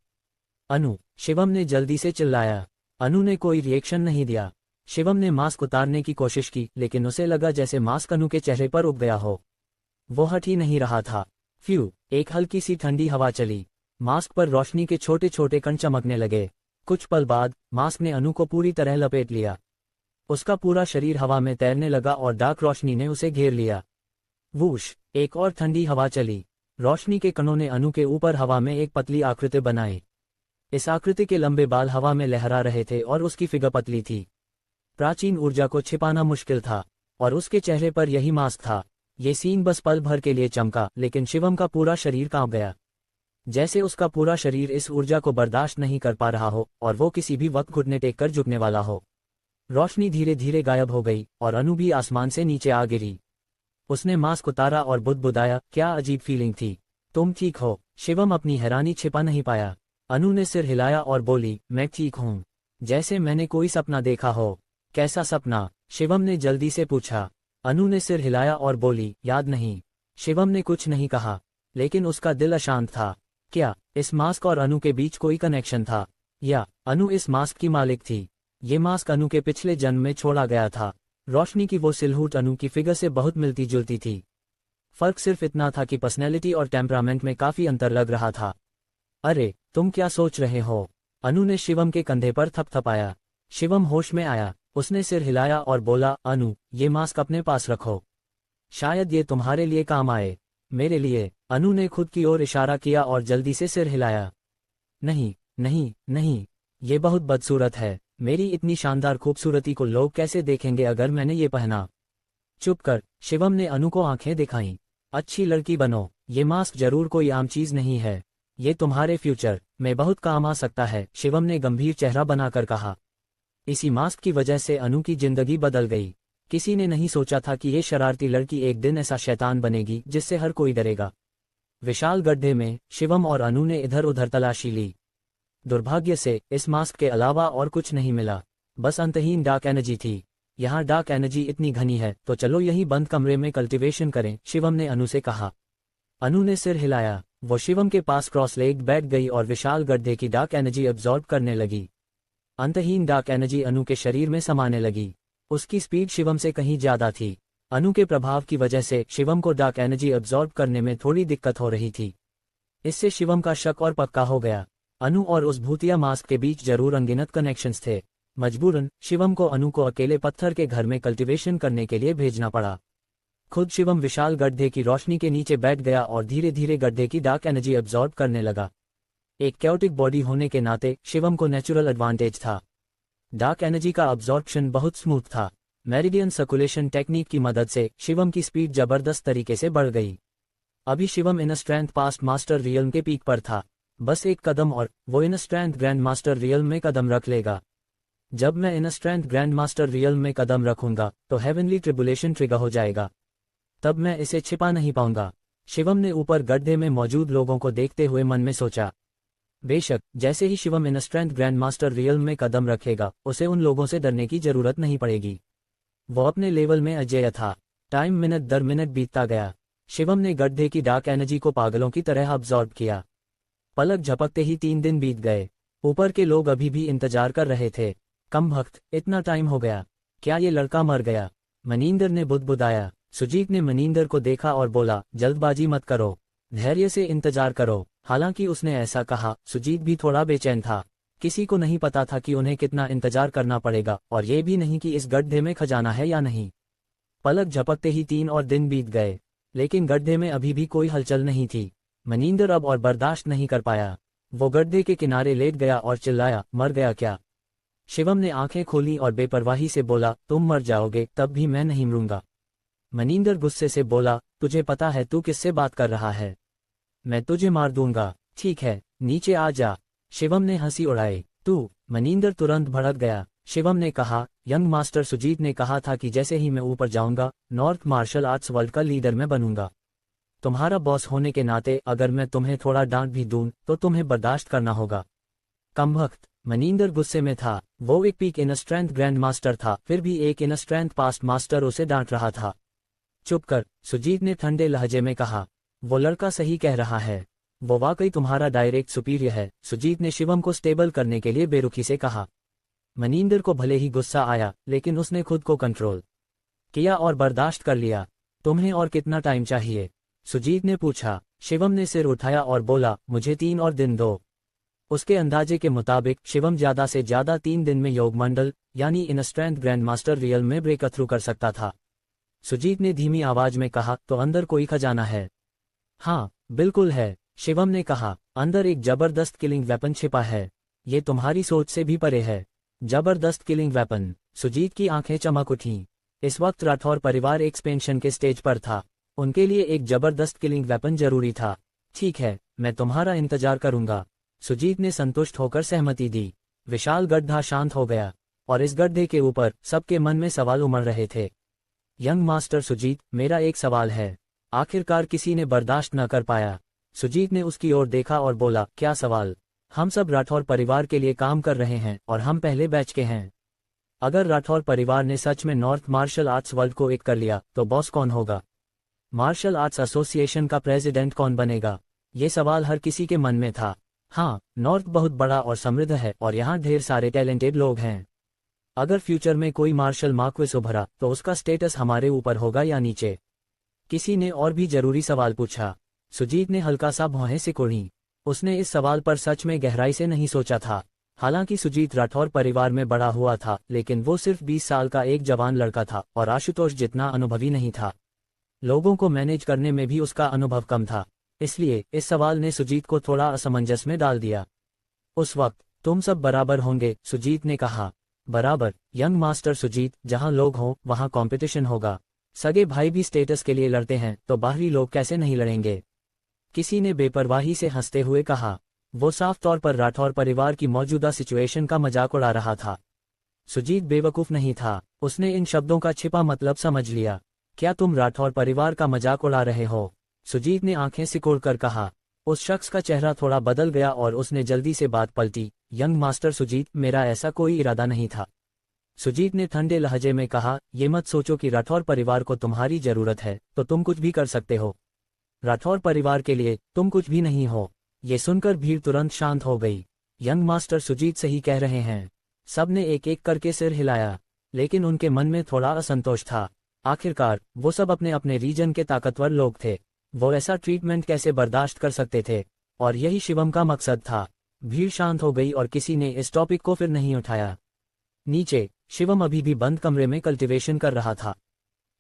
अनु, शिवम ने जल्दी से चिल्लाया। अनु ने कोई रिएक्शन नहीं दिया। शिवम ने मास्क उतारने की कोशिश की, लेकिन उसे लगा जैसे मास्क अनु के चेहरे पर उग गया हो। वो हट ही नहीं रहा था। फ्यू, एक हल्की सी ठंडी हवा चली। मास्क पर रोशनी के छोटे छोटे कण चमकने लगे। कुछ पल बाद मास्क ने अनु को पूरी तरह लपेट लिया। उसका पूरा शरीर हवा में तैरने लगा और डार्क रोशनी ने उसे घेर लिया। वूश, एक और ठंडी हवा चली। रोशनी के कणों ने अनु के ऊपर हवा में एक पतली आकृति बनाई। इस आकृति के लंबे बाल हवा में लहरा रहे थे और उसकी फिगर पतली थी। प्राचीन ऊर्जा को छिपाना मुश्किल था, और उसके चेहरे पर यही मास्क था। ये सीन बस पल भर के लिए चमका, लेकिन शिवम का पूरा शरीर कांप गया। जैसे उसका पूरा शरीर इस ऊर्जा को बर्दाश्त नहीं कर पा रहा हो और वो किसी भी वक्त घुटने टेक कर झुकने वाला हो। रोशनी धीरे धीरे गायब हो गई और अनु भी आसमान से नीचे आ गिरी। उसने मास्क उतारा और बुदबुदाया, क्या अजीब फीलिंग थी। तुम ठीक हो? शिवम अपनी हैरानी छिपा नहीं पाया। अनु ने सिर हिलाया और बोली, मैं ठीक हूँ। जैसे मैंने कोई सपना देखा हो। कैसा सपना? शिवम ने जल्दी से पूछा। अनु ने सिर हिलाया और बोली, याद नहीं। शिवम ने कुछ नहीं कहा, लेकिन उसका दिल अशांत था। क्या इस मास्क और अनु के बीच कोई कनेक्शन था, या अनु इस मास्क की मालिक थी? ये मास्क अनु के पिछले जन्म में छोड़ा गया था। रोशनी की वो सिलहूट अनु की फिगर से बहुत मिलती जुलती थी। फर्क सिर्फ इतना था कि पर्सनैलिटी और टेम्परामेंट में काफी अंतर लग रहा था। अरे, तुम क्या सोच रहे हो? अनु ने शिवम के कंधे पर थपथपाया। शिवम होश में आया। उसने सिर हिलाया और बोला, अनु, ये मास्क अपने पास रखो। शायद ये तुम्हारे लिए काम आए। मेरे लिए? अनु ने खुद की ओर इशारा किया और जल्दी से सिर हिलाया। नहीं, नहीं, नहीं, ये बहुत बदसूरत है। मेरी इतनी शानदार खूबसूरती को लोग कैसे देखेंगे अगर मैंने ये पहना? चुप कर, शिवम ने अनु को आंखें दिखाईं। अच्छी लड़की बनो। ये मास्क जरूर कोई आम चीज नहीं है। ये तुम्हारे फ्यूचर में बहुत काम आ सकता है, शिवम ने गंभीर चेहरा बनाकर कहा। इसी मास्क की वजह से अनु की जिंदगी बदल गई। किसी ने नहीं सोचा था कि ये शरारती लड़की एक दिन ऐसा शैतान बनेगी जिससे हर कोई डरेगा। विशाल गड्ढे में शिवम और अनु ने इधर उधर तलाशी ली। दुर्भाग्य से इस मास्क के अलावा और कुछ नहीं मिला। बस अंतहीन डार्क एनर्जी थी। यहाँ डार्क एनर्जी इतनी घनी है तो चलो यही बंद कमरे में कल्टीवेशन करें, शिवम ने अनु से कहा। अनु ने सिर हिलाया। वो शिवम के पास क्रॉस लेग बैठ गई और विशाल गड्ढे की डार्क एनर्जी अब्जॉर्ब करने लगी। अंतहीन डार्क एनर्जी अनु के शरीर में समाने लगी। उसकी स्पीड शिवम से कहीं ज्यादा थी। अनु के प्रभाव की वजह से शिवम को डार्क एनर्जी अब्जॉर्ब करने में थोड़ी दिक्कत हो रही थी। इससे शिवम का शक और पक्का हो गया। अनु और उस भूतिया मास्क के बीच जरूर अनगिनत कनेक्शंस थे। मजबूरन शिवम को अनु को अकेले पत्थर के घर में कल्टीवेशन करने के लिए भेजना पड़ा। खुद शिवम विशाल गड्ढे की रोशनी के नीचे बैठ गया और धीरे धीरे गड्ढे की डार्क एनर्जी अब्जॉर्ब करने लगा। एक कैओटिक बॉडी होने के नाते शिवम को नेचुरल एडवांटेज था। डार्क एनर्जी का अब्जॉर्प्शन बहुत स्मूथ था। मेरिडियन सर्कुलेशन टेक्निक की मदद से शिवम की स्पीड जबरदस्त तरीके से बढ़ गई। अभी Shivam in strength past master realm के पीक पर था। बस एक कदम और वो इन स्ट्रेंथ ग्रैंड मास्टर रियल्म में कदम रख लेगा। जब मैं इन स्ट्रेंथ ग्रैंड मास्टर रियल्म में कदम रखूंगा तो हेवनली ट्रिबुलेशन ट्रिगर हो जाएगा। तब मैं इसे छिपा नहीं पाऊंगा। शिवम ने ऊपर गड्ढे में मौजूद लोगों को देखते हुए मन में सोचा। बेशक, जैसे ही Shivam in strength grand master realm में कदम रखेगा उसे उन लोगों से डरने की जरूरत नहीं पड़ेगी। वो अपने लेवल में अजेय था। टाइम मिनट दर मिनट बीतता गया। शिवम ने गड्ढे की डार्क एनर्जी को पागलों की तरह अब्जॉर्ब किया। पलक झपकते ही 3 दिन बीत गए। ऊपर के लोग अभी भी इंतजार कर रहे थे। कमबख्त, इतना टाइम हो गया, क्या ये लड़का मर गया? मनिंदर ने बुदबुदाया। सुजीत ने मनिंदर को देखा और बोला, जल्दबाजी मत करो, धैर्य से इंतजार करो। हालांकि उसने ऐसा कहा, सुजीत भी थोड़ा बेचैन था। किसी को नहीं पता था कि उन्हें कितना इंतजार करना पड़ेगा, और ये भी नहीं कि इस गड्ढे में खजाना है या नहीं। पलक झपकते ही 3 और दिन बीत गए, लेकिन गड्ढे में अभी भी कोई हलचल नहीं थी। मनिंदर अब और बर्दाश्त नहीं कर पाया। वो गड्ढे के किनारे लेट गया और चिल्लाया, मर गया क्या? शिवम ने आंखें खोली और बेपरवाही से बोला, तुम मर जाओगे तब भी मैं नहीं मरूंगा। मनिंदर गुस्से से बोला, तुझे पता है तू किससे बात कर रहा है? मैं तुझे मार दूंगा। ठीक है, नीचे आ जा। शिवम ने हंसी उड़ाई। तू? मनिंदर तुरंत भड़क गया। शिवम ने कहा, यंग मास्टर सुजीत ने कहा था कि जैसे ही मैं ऊपर जाऊंगा नॉर्थ मार्शल आर्ट्स वर्ल्ड का लीडर मैं बनूंगा। तुम्हारा बॉस होने के नाते अगर मैं तुम्हें थोड़ा डांट भी दूं तो तुम्हें बर्दाश्त करना होगा। कमबख्त, मनिंदर गुस्से में था। वो एक peak in strength grand master था, फिर भी एक इन स्ट्रेंथ पास्ट मास्टर उसे डांट रहा था। चुप कर, सुजीत ने ठंडे लहजे में कहा। वो लड़का सही कह रहा है, वो वाकई तुम्हारा डायरेक्ट सुपीरियर है, सुजीत ने शिवम को स्टेबल करने के लिए बेरुखी से कहा। मनिंदर को भले ही गुस्सा आया, लेकिन उसने खुद को कंट्रोल किया और बर्दाश्त कर लिया। तुम्हें और कितना टाइम चाहिए? सुजीत ने पूछा। शिवम ने सिर उठाया और बोला, मुझे 3 और दिन दो। उसके अंदाजे के मुताबिक शिवम ज्यादा से ज्यादा 3 दिन में योग मंडल यानी इन स्ट्रेंथ ग्रैंड मास्टर रियल में ब्रेक थ्रू कर सकता था। सुजीत ने धीमी आवाज में कहा, तो अंदर कोई खजाना है? हाँ, बिल्कुल है, शिवम ने कहा। अंदर एक जबरदस्त किलिंग वेपन छिपा है। ये तुम्हारी सोच से भी परे है। जबरदस्त किलिंग वेपन? सुजीत की आंखें चमक उठीं। इस वक्त राठौर परिवार एक्सपेंशन के स्टेज पर था। उनके लिए एक जबरदस्त किलिंग वेपन जरूरी था। ठीक है, मैं तुम्हारा इंतजार करूंगा। सुजीत ने संतुष्ट होकर सहमति दी। विशाल गड्ढा शांत हो गया, और इस गड्ढे के ऊपर सबके मन में सवाल उमड़ रहे थे। यंग मास्टर सुजीत, मेरा एक सवाल है। आखिरकार किसी ने बर्दाश्त न कर पाया। सुजीत ने उसकी ओर देखा और बोला, क्या सवाल? हम सब राठौर परिवार के लिए काम कर रहे हैं और हम पहले बैच के हैं। अगर राठौर परिवार ने सच में नॉर्थ मार्शल आर्ट्स वर्ल्ड को एक कर लिया तो बॉस कौन होगा? मार्शल आर्ट्स एसोसिएशन का प्रेसिडेंट कौन बनेगा? ये सवाल हर किसी के मन में था। हाँ, नॉर्थ बहुत बड़ा और समृद्ध है और यहाँ ढेर सारे टैलेंटेड लोग हैं। अगर फ्यूचर में कोई मार्शल मार्क्वेस उभरा तो उसका स्टेटस हमारे ऊपर होगा या नीचे? किसी ने और भी जरूरी सवाल पूछा। सुजीत ने हल्का सा भौहें सिकोड़ी। उसने इस सवाल पर सच में गहराई से नहीं सोचा था। हालांकि सुजीत राठौर परिवार में बड़ा हुआ था, लेकिन वो सिर्फ 20 साल का एक जवान लड़का था और आशुतोष जितना अनुभवी नहीं था। लोगों को मैनेज करने में भी उसका अनुभव कम था। इसलिए इस सवाल ने सुजीत को थोड़ा असमंजस में डाल दिया। उस वक्त तुम सब बराबर होंगे, सुजीत ने कहा। बराबर? यंग मास्टर सुजीत, जहां लोग हों वहां कंपटीशन होगा। सगे भाई भी स्टेटस के लिए लड़ते हैं तो बाहरी लोग कैसे नहीं लड़ेंगे? किसी ने बेपरवाही से हंसते हुए कहा। वो साफ तौर पर राठौर परिवार की मौजूदा सिचुएशन का मजाक उड़ा रहा था। सुजीत बेवकूफ नहीं था, उसने इन शब्दों का छिपा मतलब समझ लिया। क्या तुम राठौर परिवार का मजाक उड़ा रहे हो? सुजीत ने आंखें सिकोड़कर कहा। उस शख्स का चेहरा थोड़ा बदल गया और उसने जल्दी से बात पलटी। यंग मास्टर सुजीत, मेरा ऐसा कोई इरादा नहीं था। सुजीत ने ठंडे लहजे में कहा, ये मत सोचो कि राठौर परिवार को तुम्हारी जरूरत है तो तुम कुछ भी कर सकते हो। राठौर परिवार के लिए तुम कुछ भी नहीं हो। ये सुनकर भीड़ तुरंत शांत हो गई। यंग मास्टर सुजीत सही कह रहे हैं। सबने एक एक करके सिर हिलाया, लेकिन उनके मन में थोड़ा असंतोष था। आखिरकार वो सब अपने अपने रीजन के ताकतवर लोग थे। वो ऐसा ट्रीटमेंट कैसे बर्दाश्त कर सकते थे? और यही शिवम का मकसद था। भीड़ शांत हो गई और किसी ने इस टॉपिक को फिर नहीं उठाया। नीचे शिवम अभी भी बंद कमरे में कल्टीवेशन कर रहा था।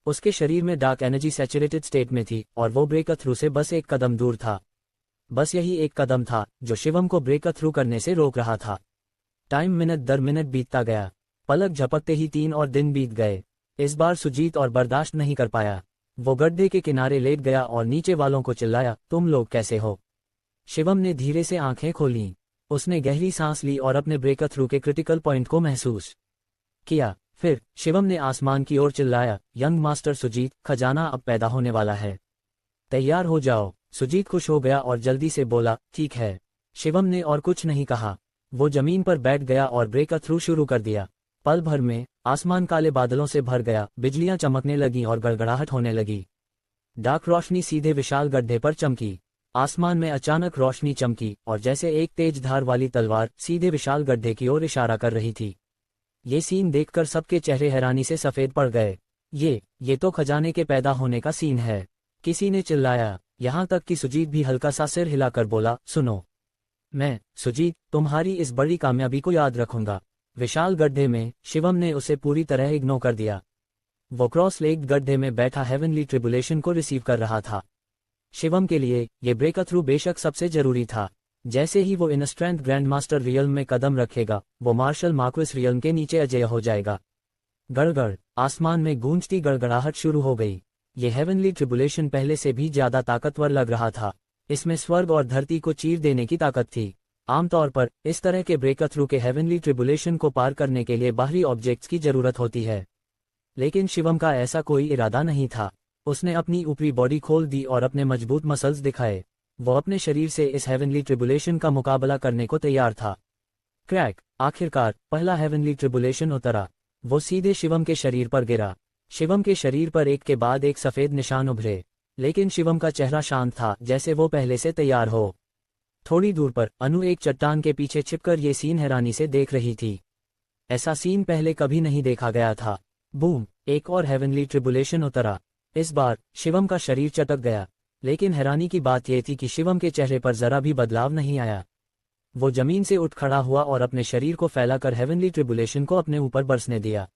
उसके शरीर में डार्क एनर्जी सैचुरेटेड स्टेट में थी और वो ब्रेक थ्रू से बस एक कदम दूर था। बस यही एक कदम था जो शिवम को ब्रेक थ्रू करने से रोक रहा था। टाइम मिनट दर मिनट बीतता गया। पलक झपकते ही 3 और दिन बीत गए। इस बार सुजीत और बर्दाश्त नहीं कर पाया। वो गड्ढे के किनारे लेट गया और नीचे वालों को चिल्लाया, तुम लोग कैसे हो? शिवम ने धीरे से आंखें खोलीं। उसने गहरी सांस ली और अपने ब्रेक थ्रू के क्रिटिकल पॉइंट को महसूस किया। फिर शिवम ने आसमान की ओर चिल्लाया, यंग मास्टर सुजीत, खजाना अब पैदा होने वाला है, तैयार हो जाओ। सुजीत खुश हो गया और जल्दी से बोला, ठीक है। शिवम ने और कुछ नहीं कहा। वो जमीन पर बैठ गया और ब्रेक थ्रू शुरू कर दिया। पल भर में आसमान काले बादलों से भर गया, बिजलियां चमकने लगीं और गड़गड़ाहट होने लगी। डार्क रोशनी सीधे विशाल गड्ढे पर चमकी। आसमान में अचानक रोशनी चमकी और जैसे एक तेज धार वाली तलवार सीधे विशाल गड्ढे की ओर इशारा कर रही थी। ये सीन देखकर सबके चेहरे हैरानी से सफेद पड़ गए। ये तो खजाने के पैदा होने का सीन है, किसी ने चिल्लाया। यहाँ तक कि सुजीत भी हल्का सा सिर हिलाकर बोला, सुनो, मैं सुजीत तुम्हारी इस बड़ी कामयाबी को याद रखूंगा। विशाल गड्ढे में शिवम ने उसे पूरी तरह इग्नोर कर दिया। वो क्रॉस लेग्ड गड्ढे में बैठा हेवनली ट्रिबुलेशन को रिसीव कर रहा था। शिवम के लिए ये ब्रेक थ्रू बेशक सबसे जरूरी था। जैसे ही वो इन स्ट्रेंथ ग्रैंड मास्टर रियल्म में कदम रखेगा, वो मार्शल मार्क्वेस रियल्म के नीचे अजेय हो जाएगा। गड़गड़, आसमान में गूंजती गड़गड़ाहट शुरू हो गई। ये हेवनली ट्रिबुलेशन पहले से भी ज्यादा ताकतवर लग रहा था। इसमें स्वर्ग और धरती को चीर देने की ताकत थी। आमतौर पर इस तरह के ब्रेक थ्रू के हेवनली ट्रिबुलेशन को पार करने के लिए बाहरी ऑब्जेक्ट्स की जरूरत होती है, लेकिन शिवम का ऐसा कोई इरादा नहीं था। उसने अपनी ऊपरी बॉडी खोल दी और अपने मजबूत मसल्स दिखाए। वो अपने शरीर से इस हेवनली ट्रिबुलेशन का मुकाबला करने को तैयार था। क्रैक, आखिरकार पहला हेवनली ट्रिबुलेशन उतरा। वो सीधे शिवम के शरीर पर गिरा। शिवम के शरीर पर एक के बाद एक सफेद निशान उभरे। लेकिन शिवम का चेहरा शांत था, जैसे वो पहले से तैयार हो। थोड़ी दूर पर अनु एक चट्टान के पीछे छिपकर ये सीन हैरानी से देख रही थी। ऐसा सीन पहले कभी नहीं देखा गया था। बूम! एक और हेवनली ट्रिबुलेशन उतरा। इस बार शिवम का शरीर चटक गया, लेकिन हैरानी की बात यह थी कि शिवम के चेहरे पर जरा भी बदलाव नहीं आया। वो जमीन से उठ खड़ा हुआ और अपने शरीर को फैलाकर हेवनली ट्रिबुलेशन को अपने ऊपर बरसने दिया।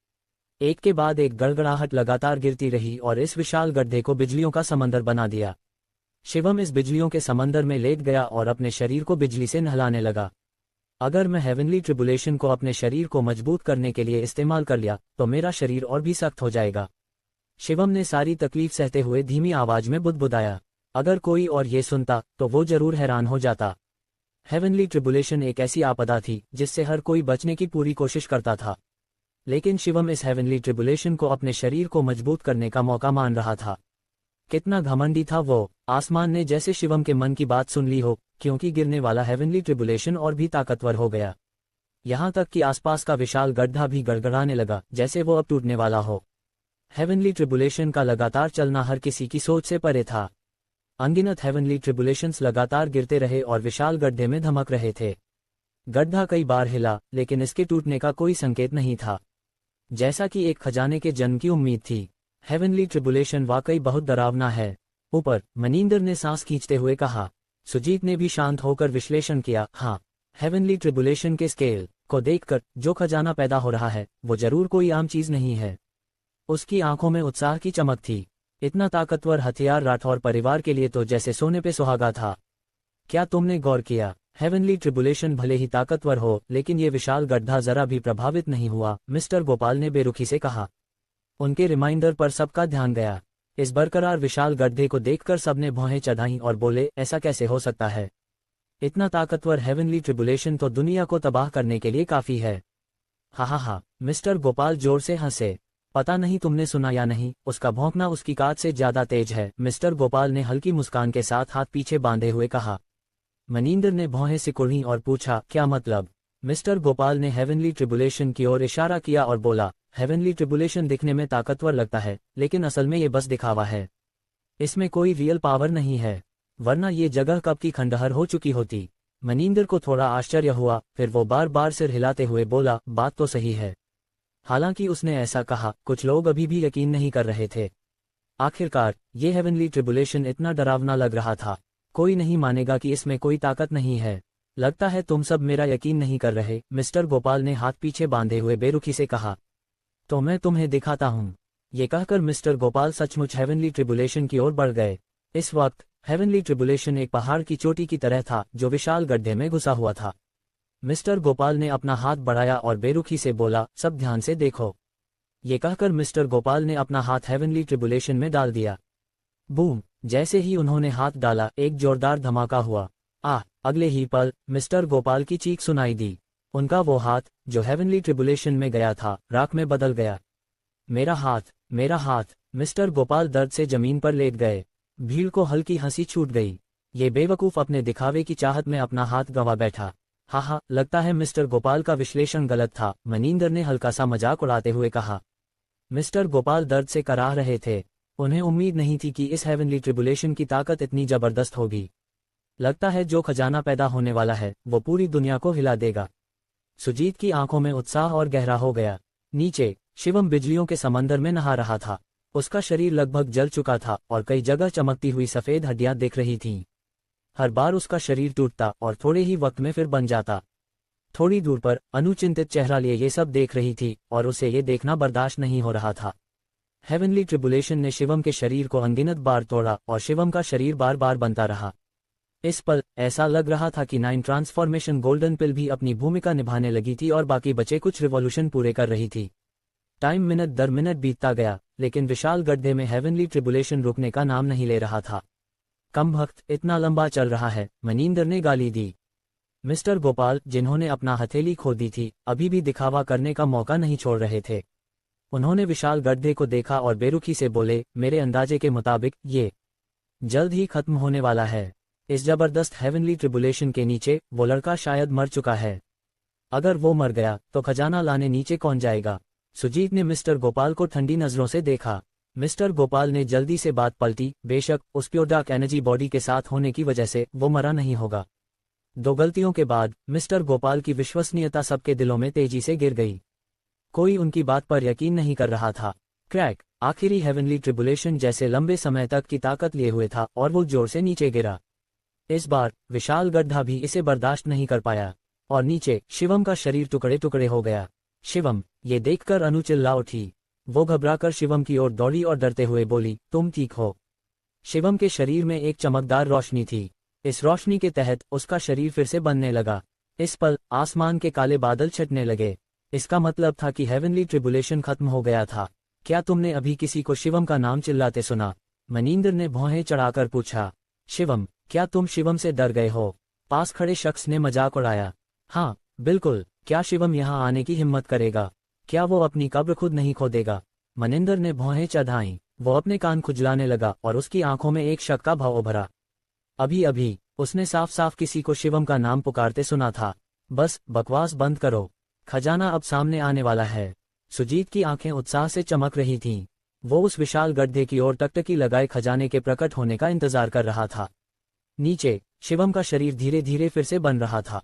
एक के बाद एक गड़गड़ाहट लगातार गिरती रही और इस विशाल गड्ढे को बिजलियों का समंदर बना दिया। शिवम इस बिजलियों के समंदर में लेट गया और अपने शरीर को बिजली से नहलाने लगा। अगर मैं हेवनली ट्रिबुलेशन को अपने शरीर को मजबूत करने के लिए इस्तेमाल कर लिया तो मेरा शरीर और भी सख्त हो जाएगा। शिवम ने सारी तकलीफ सहते हुए धीमी आवाज में बुदबुदाया। अगर कोई और ये सुनता तो वो जरूर हैरान हो जाता। हेवनली ट्रिबुलेशन एक ऐसी आपदा थी जिससे हर कोई बचने की पूरी कोशिश करता था, लेकिन शिवम इस हेवनली ट्रिबुलेशन को अपने शरीर को मजबूत करने का मौका मान रहा था। कितना घमंडी था वो! आसमान ने जैसे शिवम के मन की बात सुन ली हो, क्योंकि गिरने वाला हेवनली ट्रिबुलेशन और भी ताकतवर हो गया। यहाँ तक कि आसपास का विशाल गड्ढा भी गड़गड़ाने लगा, जैसे वो अब टूटने वाला हो। हेवनली ट्रिबुलेशन का लगातार चलना हर किसी की सोच से परे था। अनगिनत हेवनली ट्रिबुलेशंस लगातार गिरते रहे और विशाल गड्ढे में धमक रहे थे। गड्ढा कई बार हिला, लेकिन इसके टूटने का कोई संकेत नहीं था, जैसा कि एक खजाने के जन्म की उम्मीद थी। हेवनली ट्रिबुलेशन वाकई बहुत डरावना है। ऊपर मनिंदर ने सांस खींचते हुए कहा। सुजीत ने भी शांत होकर विश्लेषण किया। हाँ, हेवनली ट्रिबुलेशन के स्केल को देखकर जो खजाना पैदा हो रहा है वो जरूर कोई आम चीज नहीं है। उसकी आंखों में उत्साह की चमक थी। इतना ताकतवर हथियार राठौर परिवार के लिए तो जैसे सोने पे सुहागा था। क्या तुमने गौर किया? हेवनली ट्रिबुलेशन भले ही ताकतवर हो, लेकिन ये विशाल गड्ढा जरा भी प्रभावित नहीं हुआ, मिस्टर गोपाल ने बेरुखी से कहा। उनके रिमाइंडर पर सबका ध्यान गया। इस बरकरार विशाल गड्ढे को देखकर सबने भौहें चढ़ाईं और बोले, ऐसा कैसे हो सकता है? इतना ताकतवर हेवनली ट्रिबुलेशन तो दुनिया को तबाह करने के लिए काफी है। हा, मिस्टर गोपाल जोर से हंसे। पता नहीं तुमने सुना या नहीं, उसका भौंकना उसकी काट से ज्यादा तेज है, मिस्टर गोपाल ने हल्की मुस्कान के साथ हाथ पीछे बांधे हुए कहा। मनिंदर ने भौहें सिकुड़ी और पूछा, क्या मतलब? मिस्टर गोपाल ने हेवनली ट्रिबुलेशन की ओर इशारा किया और बोला, हेवनली ट्रिबुलेशन दिखने में ताकतवर लगता है, लेकिन असल में ये बस दिखावा है। इसमें कोई रियल पावर नहीं है, वरना ये जगह कब की खंडहर हो चुकी होती। मनिंदर को थोड़ा आश्चर्य हुआ, फिर वो बार बार सिर हिलाते हुए बोला, बात तो सही है। हालांकि उसने ऐसा कहा, कुछ लोग अभी भी यकीन नहीं कर रहे थे। आखिरकार ये हेवनली ट्रिबुलेशन इतना डरावना लग रहा था, कोई नहीं मानेगा कि इसमें कोई ताकत नहीं है। लगता है तुम सब मेरा यकीन नहीं कर रहे, मिस्टर गोपाल ने हाथ पीछे बांधे हुए बेरुखी से कहा। तो मैं तुम्हें दिखाता हूँ। ये कहकर मिस्टर गोपाल सचमुच हेवनली ट्रिबुलेशन की ओर बढ़ गए। इस वक्त हेवनली ट्रिबुलेशन एक पहाड़ की चोटी की तरह था जो विशाल गड्ढे में घुसा हुआ था। मिस्टर गोपाल ने अपना हाथ बढ़ाया और बेरुखी से बोला, सब ध्यान से देखो। ये कहकर मिस्टर गोपाल ने अपना हाथ हेवनली ट्रिबुलेशन में डाल दिया। बूम! जैसे ही उन्होंने हाथ डाला, एक जोरदार धमाका हुआ। अगले ही पल मिस्टर गोपाल की चीख सुनाई दी। उनका वो हाथ जो हेवनली ट्रिबुलेशन में गया था, राख में बदल गया। मेरा हाथ, मेरा हाथ! मिस्टर गोपाल दर्द से जमीन पर लेट गए। भीड़ को हल्की हंसी छूट गई। ये बेवकूफ अपने दिखावे की चाहत में अपना हाथ गंवा बैठा। हा, लगता है मिस्टर गोपाल का विश्लेषण गलत था, मनिंदर ने हल्का सा मजाक उड़ाते हुए कहा। मिस्टर गोपाल दर्द से कराह रहे थे। उन्हें उम्मीद नहीं थी कि इस हेवनली ट्रिबुलेशन की ताकत इतनी जबरदस्त होगी। लगता है जो खजाना पैदा होने वाला है वो पूरी दुनिया को हिला देगा। सुजीत की आंखों में उत्साह और गहरा हो गया। नीचे शिवम बिजलियों के समंदर में नहा रहा था। उसका शरीर लगभग जल चुका था और कई जगह चमकती हुई सफेद हड्डियां दिख रही थीं। हर बार उसका शरीर टूटता और थोड़े ही वक्त में फिर बन जाता। थोड़ी दूर पर अनु चिंतित चेहरा लिए ये सब देख रही थी और उसे ये देखना बर्दाश्त नहीं हो रहा था। हेवनली ट्रिबुलेशन ने शिवम के शरीर को अनगिनत बार तोड़ा और शिवम का शरीर बार बार बनता रहा। इस पल ऐसा लग रहा था कि 9 ट्रांसफॉर्मेशन गोल्डन पिल भी अपनी भूमिका निभाने लगी थी और बाकी बचे कुछ रिवॉल्यूशन पूरे कर रही थी। टाइम मिनट दर मिनट बीतता गया, लेकिन विशाल गड्ढे में हेवनली ट्रिबुलेशन रुकने का नाम नहीं ले रहा था। कमबख्त, इतना लंबा चल रहा है, मनिंदर ने गाली दी। मिस्टर गोपाल, जिन्होंने अपना हथेली खो दी थी, अभी भी दिखावा करने का मौका नहीं छोड़ रहे थे। उन्होंने विशाल गड्ढे को देखा और बेरुखी से बोले, मेरे अंदाजे के मुताबिक ये जल्द ही खत्म होने वाला है। इस जबरदस्त हेवनली ट्रिबुलेशन के नीचे वो लड़का शायद मर चुका है। अगर वो मर गया तो खजाना लाने नीचे कौन जाएगा? सुजीत ने मिस्टर गोपाल को ठंडी नजरों से देखा। मिस्टर गोपाल ने जल्दी से बात पलटी, बेशक उस प्योर डार्क एनर्जी बॉडी के साथ होने की वजह से वो मरा नहीं होगा। 2 गलतियों के बाद मिस्टर गोपाल की विश्वसनीयता सबके दिलों में तेजी से गिर गई। कोई उनकी बात पर यकीन नहीं कर रहा था। क्रैक, आखिरी हेवनली ट्रिबुलेशन जैसे लंबे समय तक की ताकत लिए हुए था और वो जोर से नीचे गिरा। इस बार विशाल गड्ढा भी इसे बर्दाश्त नहीं कर पाया और नीचे शिवम का शरीर टुकड़े टुकड़े हो गया। शिवम, ये देखकर अनु चिल्ला उठी। वो घबराकर शिवम की ओर दौड़ी और डरते हुए बोली, तुम ठीक हो? शिवम के शरीर में एक चमकदार रोशनी थी। इस रोशनी के तहत उसका शरीर फिर से बनने लगा। इस पल आसमान के काले बादल छटने लगे। इसका मतलब था कि हेवनली ट्रिबुलेशन खत्म हो गया था। क्या तुमने अभी किसी को शिवम का नाम चिल्लाते सुना? मनिंदर ने भौहें चढ़ाकर पूछा। शिवम, क्या तुम शिवम से डर गए हो? पास खड़े शख्स ने मजाक उड़ाया। हाँ बिल्कुल, क्या शिवम यहाँ आने की हिम्मत करेगा? क्या वो अपनी कब्र खुद नहीं खोदेगा? मनिंदर ने भौहें चढ़ाईं। वो अपने कान खुजलाने लगा और उसकी आंखों में एक शक का भाव उभरा। अभी अभी उसने साफ साफ किसी को शिवम का नाम पुकारते सुना था। बस बकवास बंद करो, खजाना अब सामने आने वाला है। सुजीत की आंखें उत्साह से चमक रही थीं। वो उस विशाल गड्ढे की ओर टकटकी लगाए खजाने के प्रकट होने का इंतजार कर रहा था। नीचे शिवम का शरीर धीरे धीरे फिर से बन रहा था।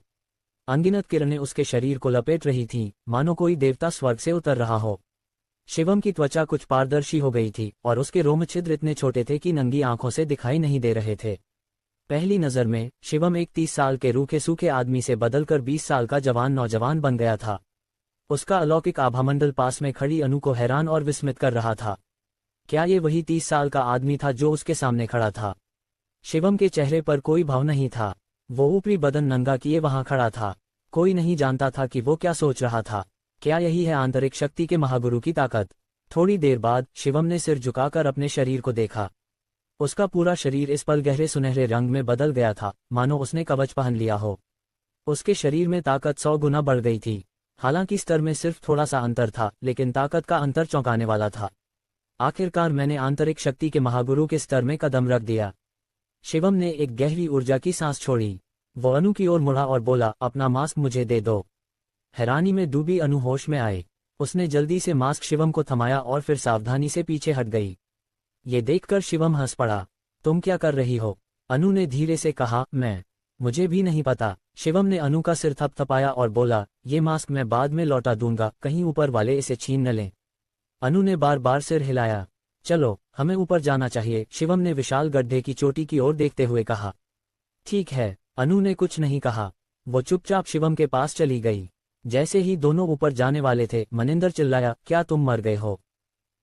अनगिनत किरणें उसके शरीर को लपेट रही थीं, मानो कोई देवता स्वर्ग से उतर रहा हो। शिवम की त्वचा कुछ पारदर्शी हो गई थी और उसके रोम छिद्र इतने छोटे थे कि नंगी आंखों से दिखाई नहीं दे रहे थे। पहली नजर में शिवम एक 30 साल के रूखे सूखे आदमी से बदलकर 20 साल का जवान नौजवान बन गया था। उसका अलौकिक आभामंडल पास में खड़ी अनु को हैरान और विस्मित कर रहा था। क्या ये वही 30 साल का आदमी था जो उसके सामने खड़ा था? शिवम के चेहरे पर कोई भाव नहीं था। वो ऊपरी बदन नंगा किए वहां खड़ा था। कोई नहीं जानता था कि वो क्या सोच रहा था। क्या यही है आंतरिक शक्ति के महागुरु की ताकत? थोड़ी देर बाद शिवम ने सिर झुकाकर अपने शरीर को देखा। उसका पूरा शरीर इस पल गहरे सुनहरे रंग में बदल गया था, मानो उसने कवच पहन लिया हो। उसके शरीर में ताकत 100 गुना बढ़ गई थी। हालांकि स्तर में सिर्फ थोड़ा सा अंतर था, लेकिन ताकत का अंतर चौंकाने वाला था। आखिरकार मैंने आंतरिक शक्ति के महागुरु के स्तर में कदम रख दिया। शिवम ने एक गहरी ऊर्जा की सांस छोड़ी। वो अनु की ओर मुड़ा और बोला, अपना मास्क मुझे दे दो। हैरानी में डूबी अनु होश में आए। उसने जल्दी से मास्क शिवम को थमाया और फिर सावधानी से पीछे हट गई। ये देखकर शिवम हंस पड़ा। तुम क्या कर रही हो? अनु ने धीरे से कहा। मुझे भी नहीं पता। शिवम ने अनु का सिर थपथपाया और बोला, ये मास्क मैं बाद में लौटा दूंगा, कहीं ऊपर वाले इसे छीन न लें। अनु ने बार बार सिर हिलाया। चलो हमें ऊपर जाना चाहिए, शिवम ने विशाल गड्ढे की चोटी की ओर देखते हुए कहा। ठीक है। अनु ने कुछ नहीं कहा। वो चुपचाप शिवम के पास चली गई। जैसे ही दोनों ऊपर जाने वाले थे, मनिंदर चिल्लाया, क्या तुम मर गए हो?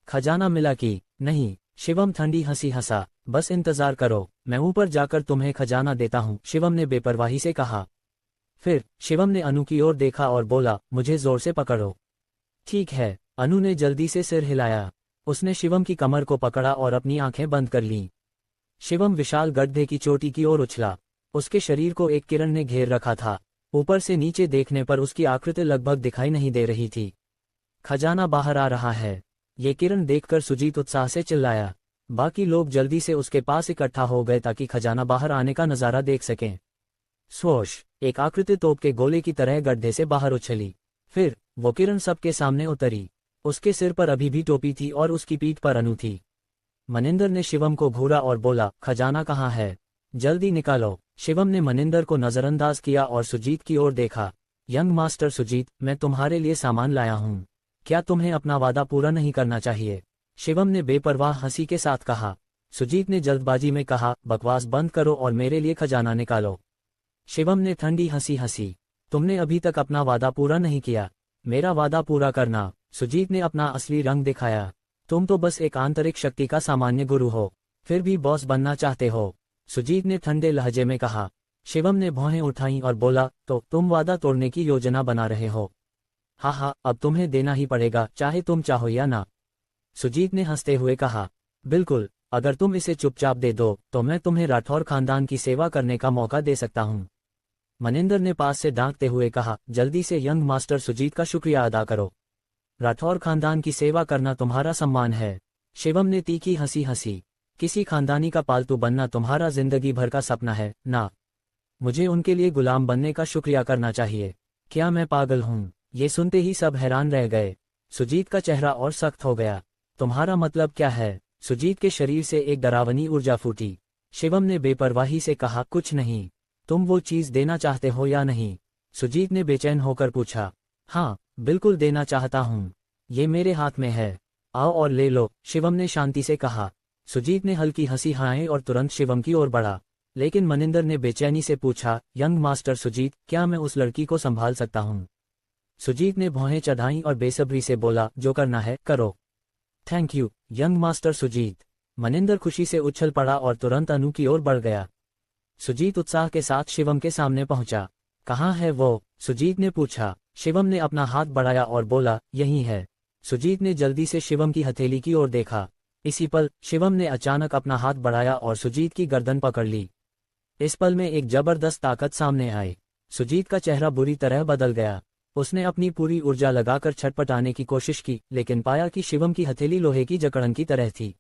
खजाना मिला कि नहीं? शिवम ठंडी हंसी हंसा। बस इंतजार करो, मैं ऊपर जाकर तुम्हें खजाना देता हूँ, शिवम ने बेपरवाही से कहा। फिर शिवम ने अनु की ओर देखा और बोला, मुझे जोर से पकड़ो। ठीक है। अनु ने जल्दी से सिर हिलाया। उसने शिवम की कमर को पकड़ा और अपनी आंखें बंद कर लीं। शिवम विशाल गड्ढे की चोटी की ओर उछला। उसके शरीर को एक किरण ने घेर रखा था। ऊपर से नीचे देखने पर उसकी आकृति लगभग दिखाई नहीं दे रही थी। खजाना बाहर आ रहा है। ये किरण देखकर सुजीत उत्साह से चिल्लाया। बाकी लोग जल्दी से उसके पास इकट्ठा हो गए ताकि खजाना बाहर आने का नजारा देख सकें। स्वोश, एक आकृति तोप के गोले की तरह गड्ढे से बाहर उछली। फिर वो किरण सबके सामने उतरी। उसके सिर पर अभी भी टोपी थी और उसकी पीठ पर अनु थी। मनिंदर ने शिवम को घूरा और बोला, खजाना कहाँ है? जल्दी निकालो। शिवम ने मनिंदर को नजरअंदाज किया और सुजीत की ओर देखा। यंग मास्टर सुजीत, मैं तुम्हारे लिए सामान लाया हूँ। क्या तुम्हें अपना वादा पूरा नहीं करना चाहिए? शिवम ने बेपरवाह हंसी के साथ कहा। सुजीत ने जल्दबाजी में कहा, बकवास बंद करो और मेरे लिए खजाना निकालो। शिवम ने ठंडी हंसी हंसी। तुमने अभी तक अपना वादा पूरा नहीं किया। मेरा वादा पूरा करना। सुजीत ने अपना असली रंग दिखाया। तुम तो बस एक आंतरिक शक्ति का सामान्य गुरु हो, फिर भी बॉस बनना चाहते हो, सुजीत ने ठंडे लहजे में कहा। शिवम ने भौहें उठाईं और बोला, तो तुम वादा तोड़ने की योजना बना रहे हो? हाँ, अब तुम्हें देना ही पड़ेगा, चाहे तुम चाहो या ना। सुजीत ने हंसते हुए कहा। बिल्कुल, अगर तुम इसे चुपचाप दे दो तो मैं तुम्हें राठौर खानदान की सेवा करने का मौका दे सकता हूँ। मनिंदर ने पास से दांतते हुए कहा, जल्दी से यंग मास्टर सुजीत का शुक्रिया अदा करो। राठौर खानदान की सेवा करना तुम्हारा सम्मान है। शिवम ने तीखी हंसी हंसी। किसी खानदानी का पालतू बनना तुम्हारा जिंदगी भर का सपना है ना? मुझे उनके लिए गुलाम बनने का शुक्रिया करना चाहिए। क्या मैं पागल हूँ? ये सुनते ही सब हैरान रह गए। सुजीत का चेहरा और सख्त हो गया। तुम्हारा मतलब क्या है? सुजीत के शरीर से एक डरावनी ऊर्जा फूटी। शिवम ने बेपरवाही से कहा, कुछ नहीं। तुम वो चीज देना चाहते हो या नहीं? सुजीत ने बेचैन होकर पूछा। हाँ, बिल्कुल देना चाहता हूँ। ये मेरे हाथ में है, आओ और ले लो, शिवम ने शांति से कहा। सुजीत ने हल्की हंसी हाई और तुरंत शिवम की ओर बढ़ा। लेकिन मनिंदर ने बेचैनी से पूछा, यंग मास्टर सुजीत, क्या मैं उस लड़की को संभाल सकता हूँ? सुजीत ने भौहें चढ़ाई और बेसब्री से बोला, जो करना है करो। Thank you young master Sujit. Maninder खुशी से उछल पड़ा और तुरंत अनु की ओर बढ़ गया। सुजीत उत्साह के साथ शिवम के सामने पहुंचा। कहाँ है वो? सुजीत ने पूछा। शिवम ने अपना हाथ बढ़ाया और बोला, यहीं है। सुजीत ने जल्दी से शिवम की हथेली की ओर देखा। इसी पल शिवम ने अचानक अपना हाथ बढ़ाया और सुजीत की गर्दन पकड़ ली। इस पल में एक जबरदस्त ताकत सामने आई। सुजीत का चेहरा बुरी तरह बदल गया। उसने अपनी पूरी ऊर्जा लगाकर छटपटाने की कोशिश की, लेकिन पाया कि शिवम की हथेली लोहे की जकड़न की तरह थी।